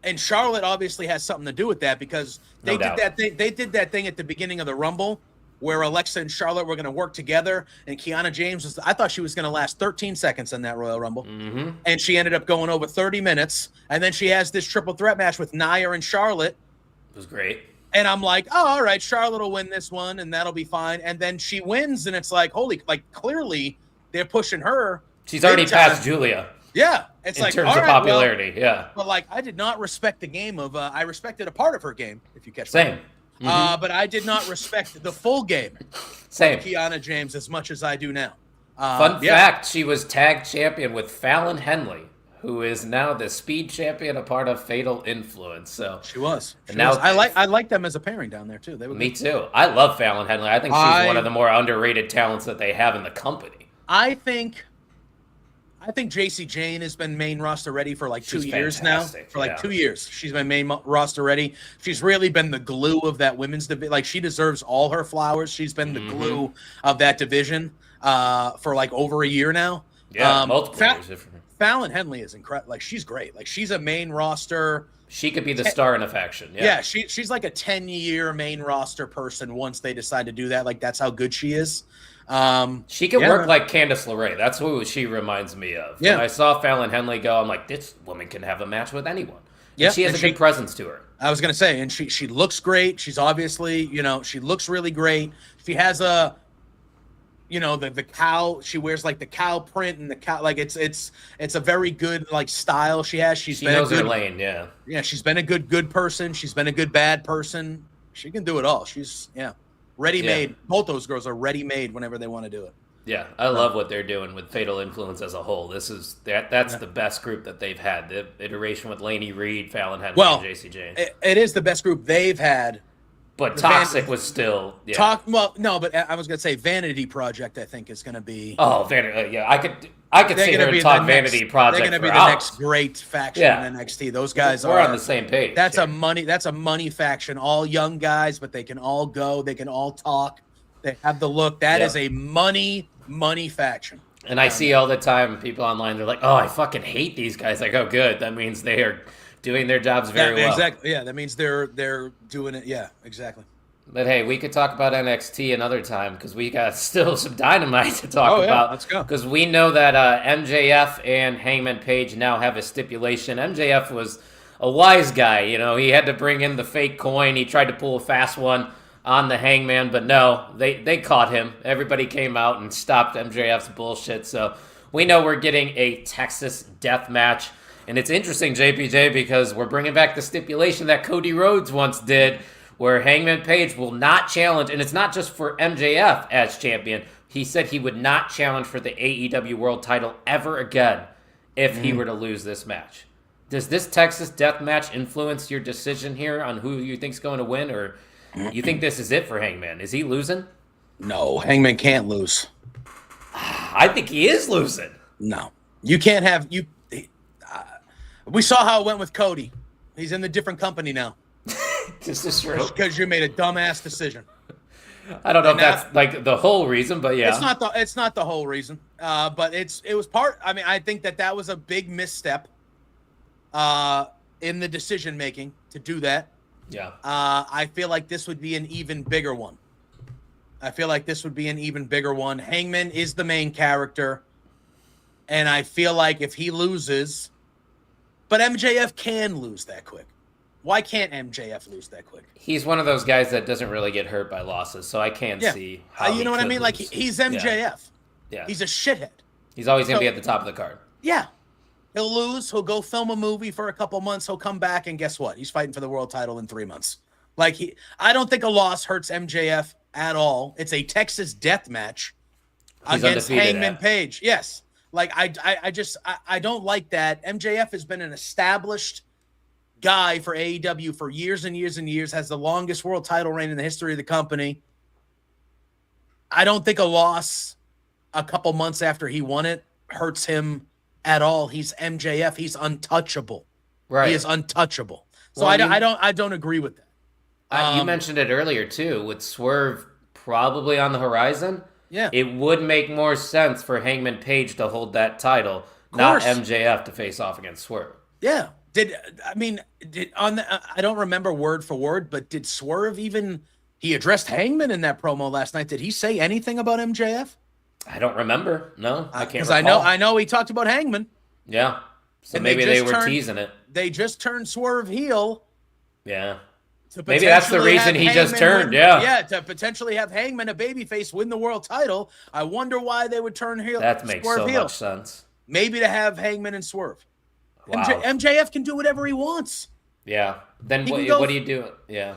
and Charlotte obviously has something to do with that, because they did that thing. They did that thing at the beginning of the Rumble where Alexa and Charlotte were going to work together, and Kiana James I thought she was going to last 13 seconds in that Royal Rumble, and she ended up going over 30 minutes, and then she has this triple threat match with Nia and Charlotte. It was great. And I'm like, oh, all right, Charlotte will win this one, and that'll be fine. And then she wins, and it's like, clearly they're pushing her. She's already past Julia. Yeah, it's in terms of popularity. But like, I did not respect the game of. I respected a part of her game, if you catch me. But I did not respect the full game. Same. Of Kiana James as much as I do now. Fun fact: she was tag champion with Fallon Henley, who is now the Speed champion, a part of Fatal Influence. So she was. I like them as a pairing down there too. They were me too. I love Fallon Henley. I think she's one of the more underrated talents that they have in the company. I think JC Jane has been main roster ready for like 2 years now. For like 2 years, she's been main roster ready. She's really been the glue of that women's division. Like, she deserves all her flowers. She's been the glue of that division for like over a year now. Yeah, multiple years. Fallon Henley is incredible. Like, she's great. Like, she's a main roster. She could be the star in a faction. Yeah, she's like a 10-year main roster person once they decide to do that. Like, that's how good she is. She can work like Candice LeRae. That's who she reminds me of. Yeah. When I saw Fallon Henley go, I'm like, this woman can have a match with anyone. Yeah, and she has a good presence to her. I was gonna say, and she looks great. She's obviously, she looks really great. She has the cow. She wears like the cow print and the cow. Like it's a very good like style she has. She knows her lane. Yeah. Yeah, she's been a good person. She's been a good bad person. She can do it all. She's ready-made. Yeah. Both those girls are ready-made whenever they want to do it. Yeah, I love what they're doing with Fatal Influence as a whole. That's the best group that they've had. The iteration with Lainey Reed, Fallon Henley, and JC Jane. It is the best group they've had. But Toxic was still but I was gonna say Vanity Project. I think is gonna be. Oh, Vanity. Yeah, I could. I could sit here and talk vanity project. They're going to be the next great faction in NXT. Those guys we're on the same page. That's a money faction. All young guys, but they can all go. They can all talk. They have the look. That is a money faction. And I see all the time people online. They're like, "Oh, I fucking hate these guys." Like, "Oh, good. That means they are doing their jobs very well." Exactly. Yeah, that means they're doing it. Yeah, exactly. But hey, we could talk about NXT another time because we got still some Dynamite to talk about. Let's go. Because we know that MJF and Hangman Page now have a stipulation. MJF was a wise guy. You know, he had to bring in the fake coin. He tried to pull a fast one on the Hangman, but no, they caught him. Everybody came out and stopped MJF's bullshit. So we know we're getting a Texas death match. And it's interesting, JPJ, because we're bringing back the stipulation that Cody Rhodes once did, where Hangman Page will not challenge, and it's not just for MJF as champion. He said he would not challenge for the AEW World title ever again if he were to lose this match. Does this Texas death match influence your decision here on who you think's going to win, or you think this is it for Hangman? Is he losing? No, Hangman can't lose. I think he is losing. No, you can't have you. We saw how it went with Cody. He's in a different company now. This is true. Because you made a dumbass decision. I don't know if that's like the whole reason, but yeah. It's not the whole reason. But it was part. I mean, I think that was a big misstep in the decision making to do that. Yeah. I feel like this would be an even bigger one. Hangman is the main character. And I feel like if he loses, but MJF can lose that quick. Why can't MJF lose that quick? He's one of those guys that doesn't really get hurt by losses, so I can't see how you know what I mean? Lose. Like, he's MJF. Yeah. He's a shithead. He's always going to be at the top of the card. Yeah. He'll lose. He'll go film a movie for a couple months. He'll come back, and guess what? He's fighting for the world title in 3 months. Like, I don't think a loss hurts MJF at all. It's a Texas death match against Hangman Page. Yes. Like, I don't like that. MJF has been an established guy for AEW for years and years and years, has the longest world title reign in the history of the company. I don't think a loss a couple months after he won it hurts him at all. He's MJF. He's untouchable. Right. He is untouchable. So well, I don't agree with that. You mentioned it earlier too, with Swerve probably on the horizon. Yeah. It would make more sense for Hangman Page to hold that title, not MJF to face off against Swerve. Yeah. I don't remember word for word, but did Swerve he addressed Hangman in that promo last night? Did he say anything about MJF? I don't remember. No, I can't. Because I know he talked about Hangman. Yeah. So and maybe they were teasing it. They just turned Swerve heel. Yeah. Maybe that's the reason he just turned. Yeah, to potentially have Hangman, a babyface, win the world title. I wonder why they would turn heel. That makes so much sense. Maybe to have Hangman and Swerve. Wow. MJF can do whatever he wants. Yeah. Then what do you do? Yeah.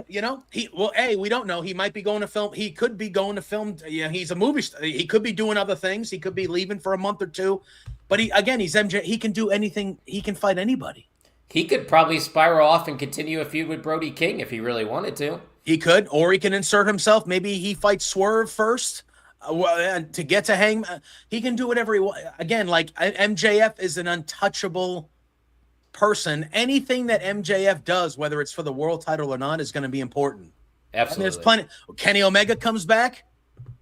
You know, we don't know. He might be going to film. He could be going to film. Yeah, he's a movie star. He could be doing other things. He could be leaving for a month or two. But he's MJ. He can do anything. He can fight anybody. He could probably spiral off and continue a feud with Brody King if he really wanted to. He could, or he can insert himself. Maybe he fights Swerve first. To get to Hangman, he can do whatever he wants. Again, like MJF is an untouchable person. Anything that MJF does, whether it's for the world title or not, is going to be important. Absolutely. And there's plenty. Kenny Omega comes back.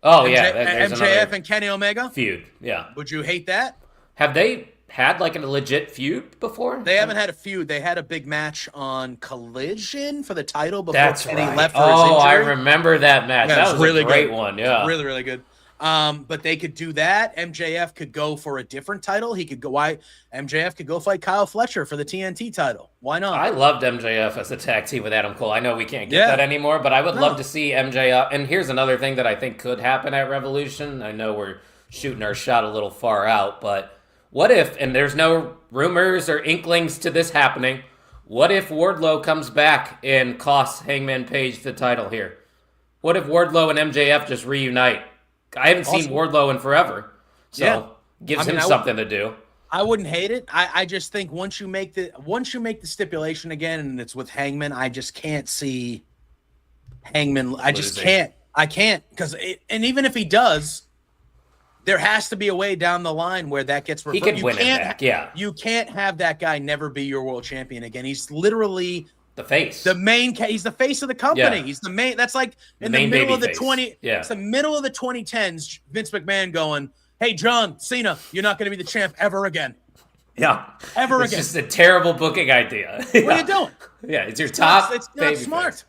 Oh, yeah. MJF and Kenny Omega. Feud, yeah. Would you hate that? Have they had like a legit feud before? They haven't had a feud. They had a big match on Collision for the title before Kenny right. left for his injury. I remember that match. Yeah, that was really a great good. one, yeah. Really, really good. But they could do that. MJF could go for a different title. MJF could go fight Kyle Fletcher for the TNT title. Why not? I loved MJF as a tag team with Adam Cole. I know we can't get that anymore, but I would love to see MJF. And here's another thing that I think could happen at Revolution. I know we're shooting our shot a little far out, but what if, and there's no rumors or inklings to this happening, what if Wardlow comes back and costs Hangman Page the title here? What if Wardlow and MJF just reunite? I haven't seen Wardlow in forever, so gives him something to do. I wouldn't hate it. I just think once you make the stipulation again, and it's with Hangman, I just can't see Hangman. I just can't. I can't because and even if he does, there has to be a way down the line where that gets reversed. He could win it back, yeah. You can't have that guy never be your world champion again. He's literally the face. He's the face of the company. Yeah. He's the main. That's like in the middle of the 20. Yeah. It's the middle of the 2010s. Vince McMahon going, "Hey, John Cena, you're not going to be the champ ever again." Yeah. Ever it's again. It's just a terrible booking idea. What are you doing? Yeah, it's your top. It's not smart. Face.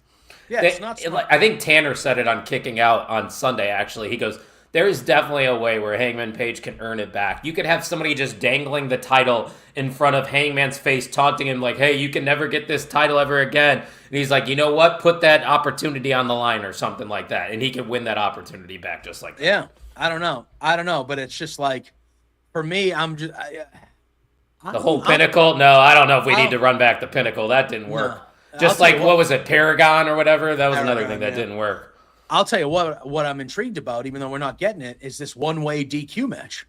Yeah, it's not smart. I think Tanner said it on Kicking Out on Sunday, actually. He goes, there is definitely a way where Hangman Page can earn it back. You could have somebody just dangling the title in front of Hangman's face, taunting him like, hey, you can never get this title ever again. And he's like, you know what? Put that opportunity on the line or something like that. And he can win that opportunity back just like that. Yeah, I don't know. But it's just like, for me, I'm just... the whole Pinnacle? No, I don't know if we need to run back the Pinnacle. That didn't work. No. Just like, what was it, Paragon or whatever? That was another thing that didn't work. I'll tell you what I'm intrigued about, even though we're not getting it, is this one-way DQ match.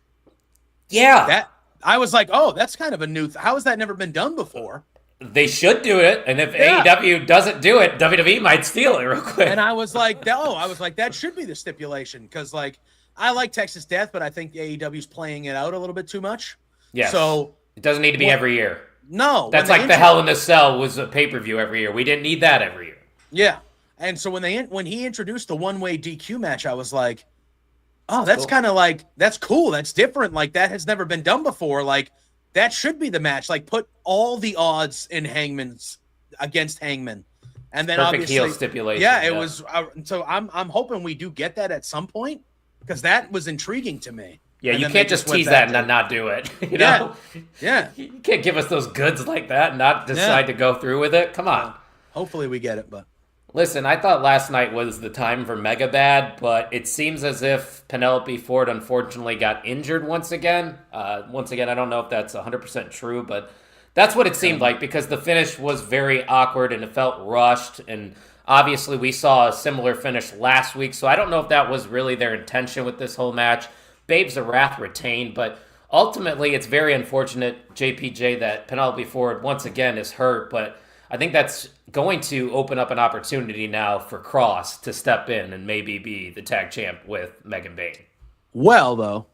Yeah. That I was like, oh, that's kind of a new... How has that never been done before? They should do it, and if AEW doesn't do it, WWE might steal it real quick. And I was like, that should be the stipulation, because, like, I like Texas Death, but I think AEW's playing it out a little bit too much. Yeah. So it doesn't need to be every year. No. That's like the Hell in a Cell was a pay-per-view every year. We didn't need that every year. Yeah. And so when he introduced the one-way DQ match, I was like, oh, that's kind of like, that's cool. That's different. Like, that has never been done before. Like, that should be the match. Like, put all the odds in against Hangman. And then perfect obviously heel stipulation. Yeah, it was. So I'm hoping we do get that at some point, because that was intriguing to me. Yeah, you can't just tease that and then not do it. You know? Yeah. You can't give us those goods like that and not decide to go through with it. Come on. Hopefully we get it, but. Listen, I thought last night was the time for Mega Bad, but it seems as if Penelope Ford unfortunately got injured once again. I don't know if that's 100% true, but that's what it seemed like, because the finish was very awkward and it felt rushed, and obviously we saw a similar finish last week, so I don't know if that was really their intention with this whole match. Babes of Wrath retained, but ultimately it's very unfortunate, JPJ, that Penelope Ford once again is hurt, but I think that's going to open up an opportunity now for Cross to step in and maybe be the tag champ with Megan Bayne. Well, though.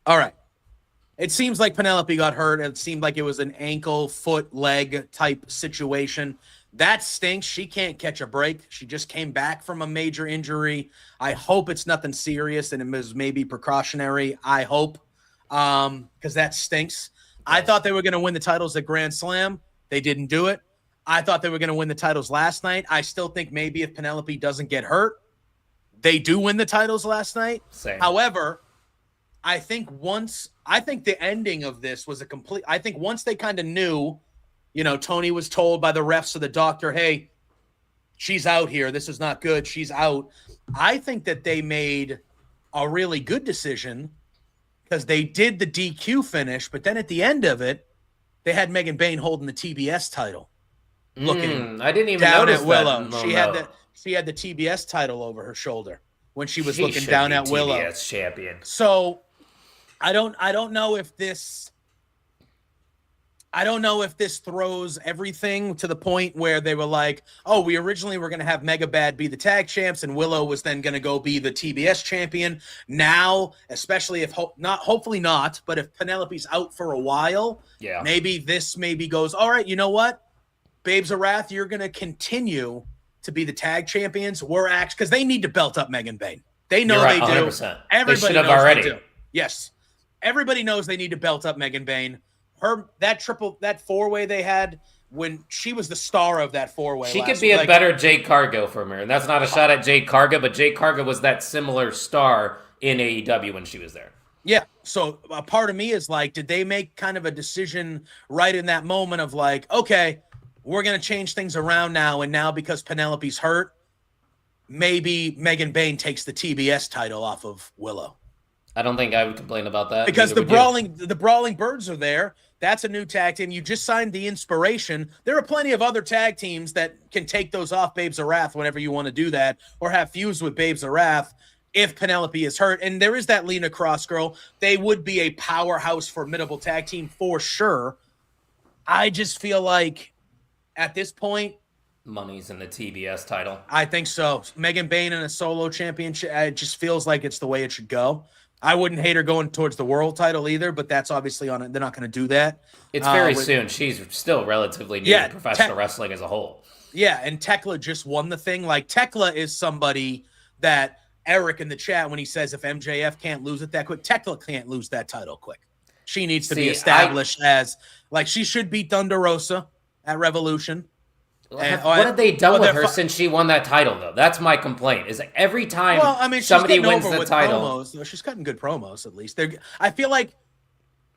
All right. It seems like Penelope got hurt. It seemed like it was an ankle, foot, leg type situation. That stinks. She can't catch a break. She just came back from a major injury. I hope it's nothing serious and it was maybe precautionary. I hope, because that stinks. I thought they were going to win the titles at Grand Slam. They didn't do it. I thought they were going to win the titles last night. I still think maybe if Penelope doesn't get hurt, they do win the titles last night. Same. However, I think the ending of this was I think once they kind of knew, Tony was told by the refs or the doctor, hey, she's out here. This is not good. She's out. I think that they made a really good decision, because they did the DQ finish, but then at the end of it, they had Megan Bayne holding the TBS title. Looking I didn't even down notice at Willow. that. She had the TBS title over her shoulder when she was looking down at Willow. TBS champion. So I don't know if this throws everything to the point where they were like, oh, we originally were going to have Mega Bad be the tag champs and Willow was then going to go be the TBS champion. Now, especially if hopefully not, but if Penelope's out for a while, maybe this goes, all right, you know what? Babes of Wrath, you're going to continue to be the tag champions. Because they need to belt up Megan Bayne. They know they do. 100%. Everybody knows already. They do. Yes. Everybody knows they need to belt up Megan Bayne. That four-way they had when she was the star of that four-way. She could be a better Jade Cargill from her. And that's not a shot at Jade Cargill, but Jade Cargill was that similar star in AEW when she was there. Yeah. So a part of me is like, did they make kind of a decision right in that moment of like, okay, we're going to change things around now. And now because Penelope's hurt, maybe Megan Bayne takes the TBS title off of Willow. I don't think I would complain about that. Because the Brawling Birds are there. That's a new tag team. You just signed the Inspiration. There are plenty of other tag teams that can take those off Babes of Wrath whenever you want to do that, or have feuds with Babes of Wrath if Penelope is hurt. And there is that Lena Cross girl. They would be a powerhouse, formidable tag team for sure. I just feel like at this point, Money's in the TBS title. I think so. Megan Bayne in a solo championship, it just feels like it's the way it should go. I wouldn't hate her going towards the world title either, but that's obviously on it. They're not going to do that. It's very soon. She's still relatively new to professional wrestling as a whole. Yeah, and Tekla just won the thing. Like, Tekla is somebody that Eric in the chat, when he says if MJF can't lose it that quick, Tekla can't lose that title quick. She needs to be established as, like, she should beat Thunder Rosa at Revolution. What have they done with her since she won that title, though? That's my complaint. Is every time somebody wins the title, promos. She's cutting good promos. At least I feel like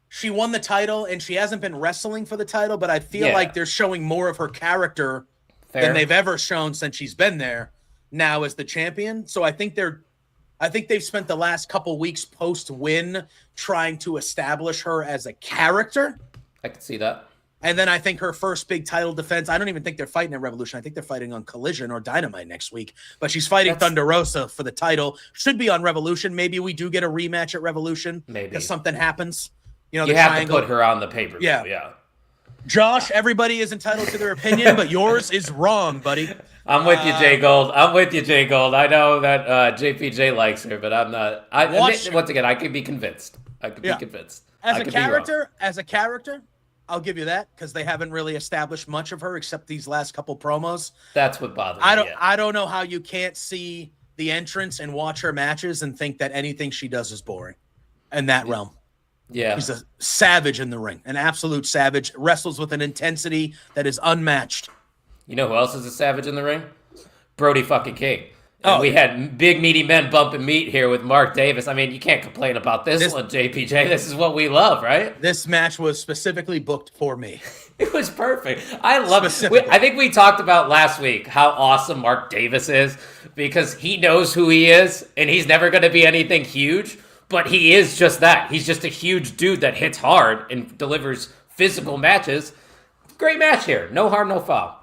she won the title and she hasn't been wrestling for the title, but I feel like they're showing more of her character than they've ever shown since she's been there. Now as the champion, so I think they've spent the last couple weeks post-win trying to establish her as a character. I can see that. And then I think her first big title defense, I don't even think they're fighting at Revolution. I think they're fighting on Collision or Dynamite next week. But she's fighting Thunder Rosa for the title. Should be on Revolution. Maybe we do get a rematch at Revolution. Maybe. Because something happens. You have to put her on the pay-per-view. Yeah. Josh, everybody is entitled to their opinion, but yours is wrong, buddy. I'm with you, Jay Gold. I know that JPJ likes her, but I'm not. Once again, I could be convinced. Be convinced. As a character, I'll give you that, because they haven't really established much of her except these last couple promos. That's what bothers me. I don't know how you can't see the entrance and watch her matches and think that anything she does is boring in that realm. Yeah. She's a savage in the ring, an absolute savage, wrestles with an intensity that is unmatched. You know who else is a savage in the ring? Brody fucking King. And we had big meaty men bumping meat here with Mark Davis. I mean, you can't complain about this one, JPJ. This is what we love, right? This match was specifically booked for me. It was perfect. I love it. I think we talked about last week how awesome Mark Davis is, because he knows who he is, and he's never going to be anything huge, but he is just that. He's just a huge dude that hits hard and delivers physical matches. Great match here. No harm, no foul.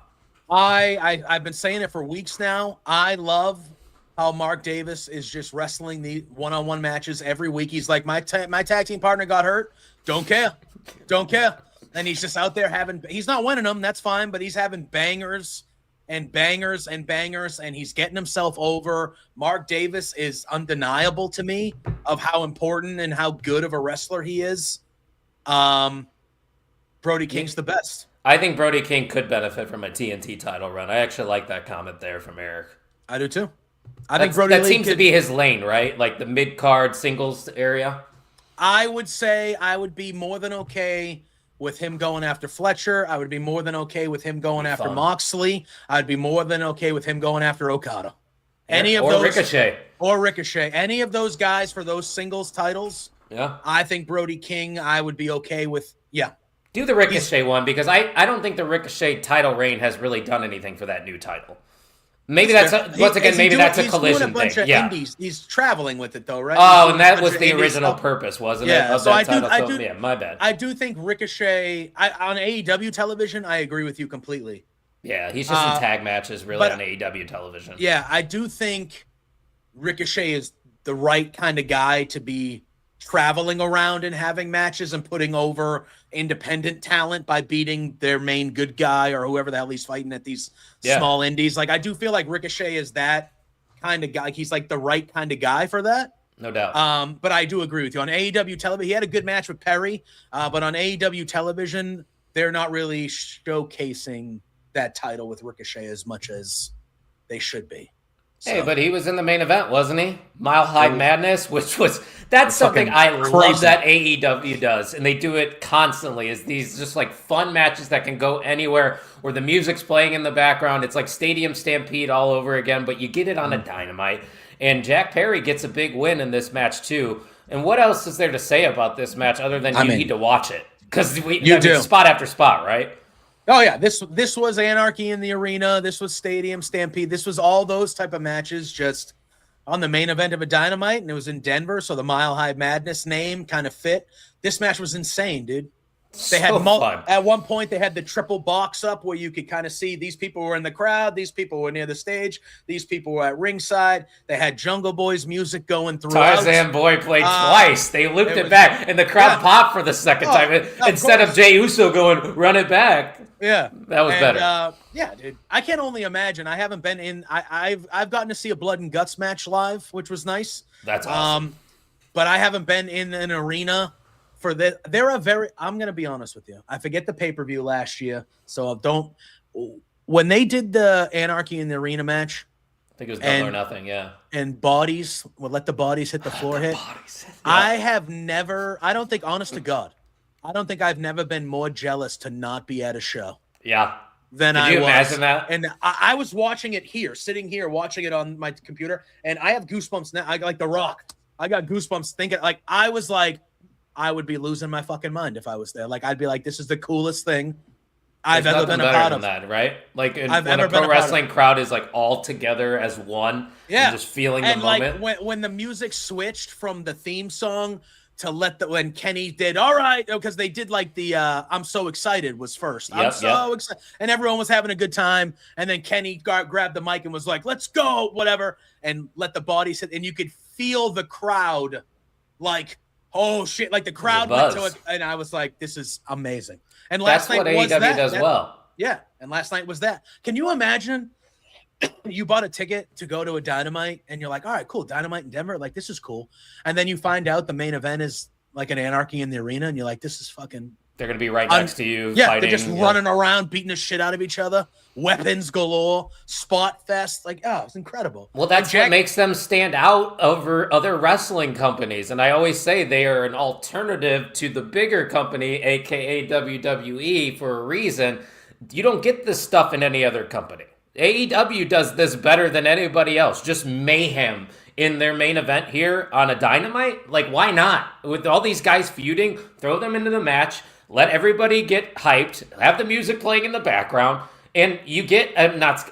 I've been saying it for weeks now. I love how Mark Davis is just wrestling the one-on-one matches every week. He's like, my tag team partner got hurt. Don't care. And he's just out there he's not winning them. That's fine. But he's having bangers and bangers and bangers, and he's getting himself over. Mark Davis is undeniable to me of how important and how good of a wrestler he is. Brody King's the best. I think Brody King could benefit from a TNT title run. I actually like that comment there from Eric. I do too. I think Brody seems to be his lane, right? Like the mid-card singles area. I would say I would be more than okay with him going after Fletcher. I would be more than okay with him going after Moxley. I'd be more than okay with him going after Okada. Ricochet. Or Ricochet. Any of those guys for those singles titles. Yeah. I think Brody King, I would be okay with. Yeah. Do the Ricochet one, because I don't think the Ricochet title reign has really done anything for that new title. Maybe that's a Collision thing. Yeah. Indies. He's traveling with it though, right? Oh, and that was the original purpose, wasn't it? Of so that title. Yeah, my bad. I do think Ricochet on AEW television. I agree with you completely. Yeah, he's just in tag matches, really, on AEW television. Yeah, I do think Ricochet is the right kind of guy to be traveling around and having matches and putting over independent talent by beating their main good guy or whoever the hell he's fighting at these small indies. Like, I do feel like Ricochet is that kind of guy. He's like the right kind of guy for that. No doubt. But I do agree with you. On AEW television, he had a good match with Perry, but on AEW television, they're not really showcasing that title with Ricochet as much as they should be. Hey, but he was in the main event, wasn't he? Mile High Madness, that's something I love that AEW does, and they do it constantly, is these just like fun matches that can go anywhere, where the music's playing in the background. It's like Stadium Stampede all over again, but you get it on a Dynamite, and Jack Perry gets a big win in this match too. And what else is there to say about this match other than you need to watch it? Because you do spot after spot, right? Oh yeah, this was Anarchy in the Arena. This was Stadium Stampede. This was all those type of matches just on the main event of a Dynamite, and it was in Denver, so the Mile High Madness name kind of fit. This match was insane, dude. They had fun. At one point they had the triple box up where you could kind of see these people were in the crowd, these people were near the stage, these people were at ringside. They had Jungle Boy's music going throughout. Tarzan Boy played twice. They looped it back, and the crowd popped for the second time instead of Jey Uso going run it back. Yeah, that was better. Yeah, dude. I can only imagine. I haven't been in. I've gotten to see a blood and guts match live, which was nice. That's awesome. But I haven't been in an arena. For the, they're a very. I'm gonna be honest with you. I forget the pay-per-view last year, so don't. When they did the Anarchy in the Arena match, I think it was Double or Nothing. Yeah, and bodies would let the bodies hit the floor hit. Yeah. I have never. I don't think, honest to God, I don't think I've never been more jealous to not be at a show. Yeah. Than Could you imagine that? And I was watching it here, sitting here, watching it on my computer, and I have goosebumps now. I like The Rock. I got goosebumps thinking like I was like. I would be losing my fucking mind if I was there. Like, I'd be like, this is the coolest thing I've ever been a part of. That, right? Like, when a pro wrestling crowd is like all together as one, and just feeling the moment. Like when the music switched from the theme song to when Kenny did, all right, because they did like the I'm so excited was first. I'm so excited. And everyone was having a good time. And then Kenny grabbed the mic and was like, let's go, whatever, and let the bodies hit. And you could feel the crowd like, oh shit! Like the crowd went to it, and I was like, "This is amazing." And last night was that. AEW does well. Yeah, and last night was that. Can you imagine? You bought a ticket to go to a Dynamite, and you're like, "All right, cool, Dynamite in Denver. Like this is cool." And then you find out the main event is like an Anarchy in the Arena, and you're like, "This is fucking." They're gonna be right next to you. Yeah, fighting, they're just running around, beating the shit out of each other. Weapons galore, spot fest. Like, oh, it's incredible. Well, that's what makes them stand out over other wrestling companies. And I always say they are an alternative to the bigger company, aka WWE, for a reason. You don't get this stuff in any other company. AEW does this better than anybody else. Just mayhem in their main event here on a Dynamite. Like, why not? With all these guys feuding, throw them into the match. Let everybody get hyped. Have the music playing in the background. And you get,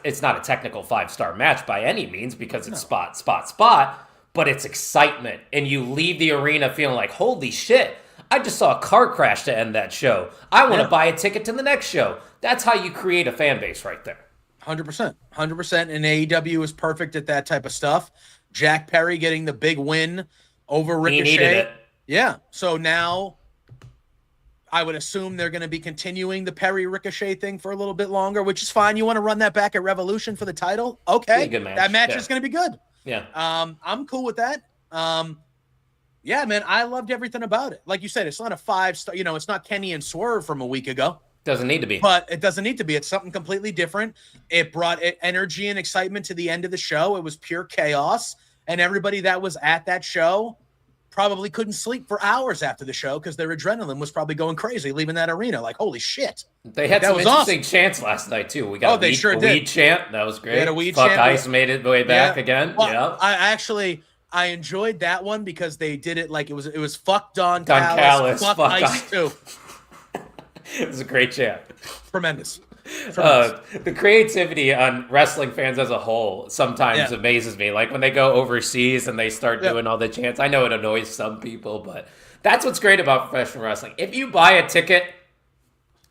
it's not a technical 5-star match by any means because it's spot, but it's excitement. And you leave the arena feeling like, holy shit, I just saw a car crash to end that show. I want to buy a ticket to the next show. That's how you create a fan base right there. 100%. 100%. And AEW is perfect at that type of stuff. Jack Perry getting the big win over Ricochet. He needed it. Yeah. So now I would assume they're going to be continuing the Perry Ricochet thing for a little bit longer, which is fine. You want to run that back at Revolution for the title? Okay. Good match. That match is going to be good. Yeah. I'm cool with that. Yeah, man, I loved everything about it. Like you said, it's not a 5-star, it's not Kenny and Swerve from a week ago. Doesn't need to be. But it doesn't need to be. It's something completely different. It brought energy and excitement to the end of the show. It was pure chaos. And everybody that was at that show probably couldn't sleep for hours after the show because their adrenaline was probably going crazy leaving that arena. Like, holy shit. They had some interesting chants last night, too. We got a weed chant. That was great. Fuck Ice made it way back again. Well, I enjoyed that one because they did it like it was fuck Don Callis, fuck Ice too. It was a great chant. Tremendous. The creativity on wrestling fans as a whole sometimes amazes me. Like when they go overseas and they start doing all the chants. I know it annoys some people, but that's what's great about professional wrestling. If you buy a ticket,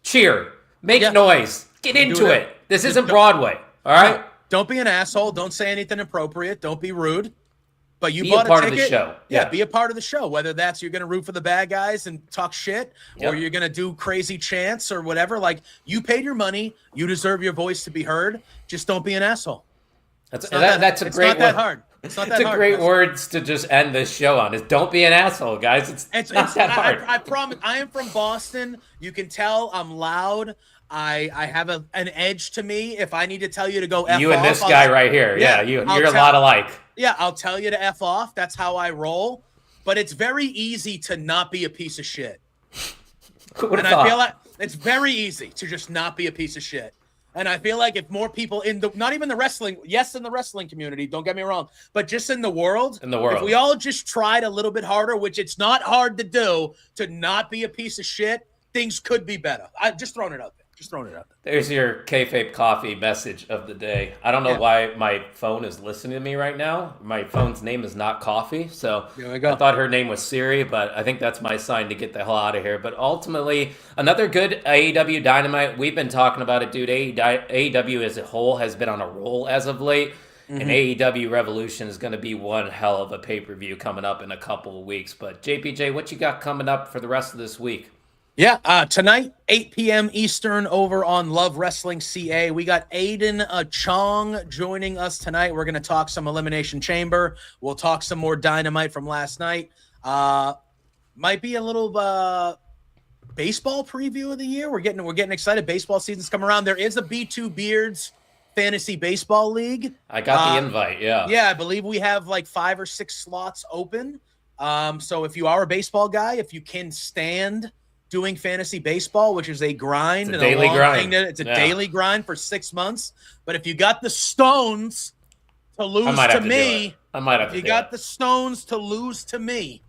cheer, make noise, get into it. This isn't Broadway, all right? No, don't be an asshole. Don't say anything inappropriate. Don't be rude. But you be bought a part a ticket, of the show. Yeah, be a part of the show. Whether that's you're going to root for the bad guys and talk shit, or you're going to do crazy chants or whatever. Like, you paid your money. You deserve your voice to be heard. Just don't be an asshole. That's a great word. It's not that hard. It's not that hard. It's a great words to just end this show on. Is don't be an asshole, guys. It's not that hard. I promise. I am from Boston. You can tell I'm loud. I have an edge to me. If I need to tell you to go F you off, and this guy right here. You're a lot alike. Yeah, I'll tell you to F off. That's how I roll. But it's very easy to not be a piece of shit. And I feel like it's very easy to just not be a piece of shit. And I feel like if more people not even the wrestling, in the wrestling community, don't get me wrong, but just in the world, if we all just tried a little bit harder, which it's not hard to do, to not be a piece of shit, things could be better. I'm just throwing it out there. Just throwing it out there. There's your Kayfabe coffee message of the day. I don't know why my phone is listening to me right now. My phone's name is not Coffee, so I thought her name was Siri, but I think that's my sign to get the hell out of here. But ultimately, another good AEW Dynamite. We've been talking about it, dude. AEW as a whole has been on a roll as of late. And AEW Revolution is going to be one hell of a pay-per-view coming up in a couple of weeks. But JPJ, what you got coming up for the rest of this week? Yeah, tonight, 8 p.m. Eastern over on Love Wrestling CA. We got Aiden Chong joining us tonight. We're going to talk some Elimination Chamber. We'll talk some more Dynamite from last night. Might be a little baseball preview of the year. We're getting excited. Baseball season's come around. There is a B2 Beards Fantasy Baseball League. I got the invite, yeah. Yeah, I believe we have like 5 or 6 slots open. So if you are a baseball guy, if you can stand doing fantasy baseball, which is a grind, it's a daily grind. It's a daily grind for 6 months. But if you got the stones to lose to me, got the stones to lose to me.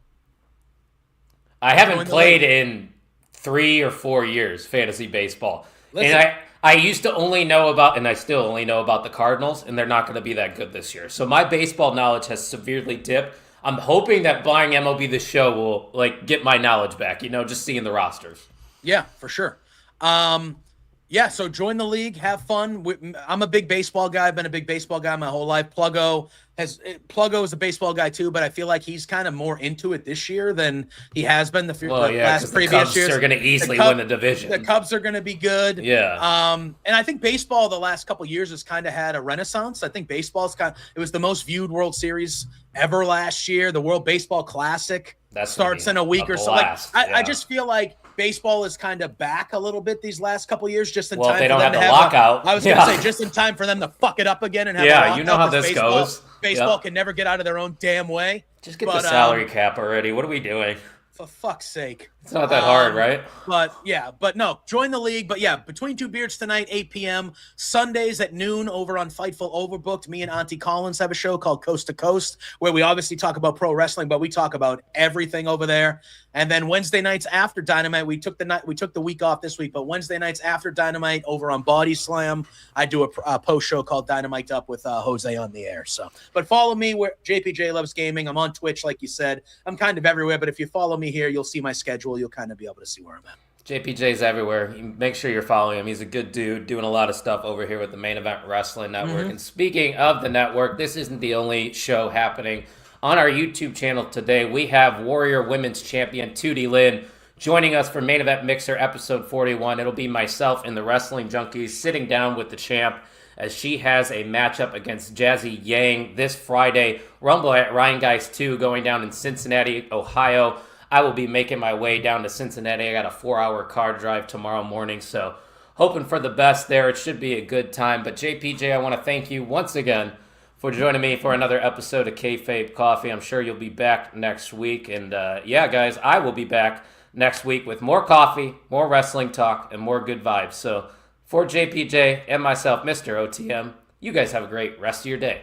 I haven't played in 3 or 4 years fantasy baseball. Listen, and I used to only know about, and I still only know about the Cardinals, and they're not going to be that good this year. So my baseball knowledge has severely dipped. I'm hoping that buying MLB The Show will like get my knowledge back, just seeing the rosters. Yeah, for sure. So join the league, have fun. I'm a big baseball guy. I've been a big baseball guy my whole life. Pluggo is a baseball guy too, but I feel like he's kind of more into it this year than he has been the last previous years. The Cubs are going to easily win the division. The Cubs are going to be good. Yeah. And I think baseball the last couple of years has kind of had a renaissance. I think baseball's it was the most viewed World Series ever last year. The World Baseball Classic starts in a week or so. I just feel like baseball is kind of back a little bit these last couple of years, just in time they for don't them have to the lockout. I was going to say just in time for them to fuck it up again and have a lockout. You know how this goes. Baseball can never get out of their own damn way. Just get the salary cap already. What are we doing? For fuck's sake. It's not that hard, right? But no, join the league. But yeah, Between Two Beards tonight, 8 p.m. Sundays at noon over on Fightful Overbooked. Me and Auntie Collins have a show called Coast to Coast, where we obviously talk about pro wrestling, but we talk about everything over there. And then Wednesday nights after Dynamite, we took the week off this week, but Wednesday nights after Dynamite over on Body Slam, I do a post show called Dynamite Up with Jose on the air. So, but follow me where JPJ Loves Gaming. I'm on Twitch, like you said. I'm kind of everywhere, but if you follow me here, you'll see my schedule. You'll kind of be able to see where I'm at. JPJ's everywhere. Make sure you're following him. He's a good dude doing a lot of stuff over here with the Main Event Wrestling Network. And speaking of the network, this isn't the only show happening. On our YouTube channel today, we have Warrior Women's Champion Tootie Lynn joining us for Main Event Mixer episode 41. It'll be myself and the Wrestling Junkies sitting down with the champ as she has a matchup against Jazzy Yang this Friday. Rumble at Ryan Guys 2 going down in Cincinnati, Ohio. I will be making my way down to Cincinnati. I got a 4-hour car drive tomorrow morning, so hoping for the best there. It should be a good time. But JPJ, I want to thank you once again for joining me for another episode of Kayfabe Coffee. I'm sure you'll be back next week. And guys, I will be back next week with more coffee, more wrestling talk, and more good vibes. So for JPJ and myself, Mr. OTM, you guys have a great rest of your day.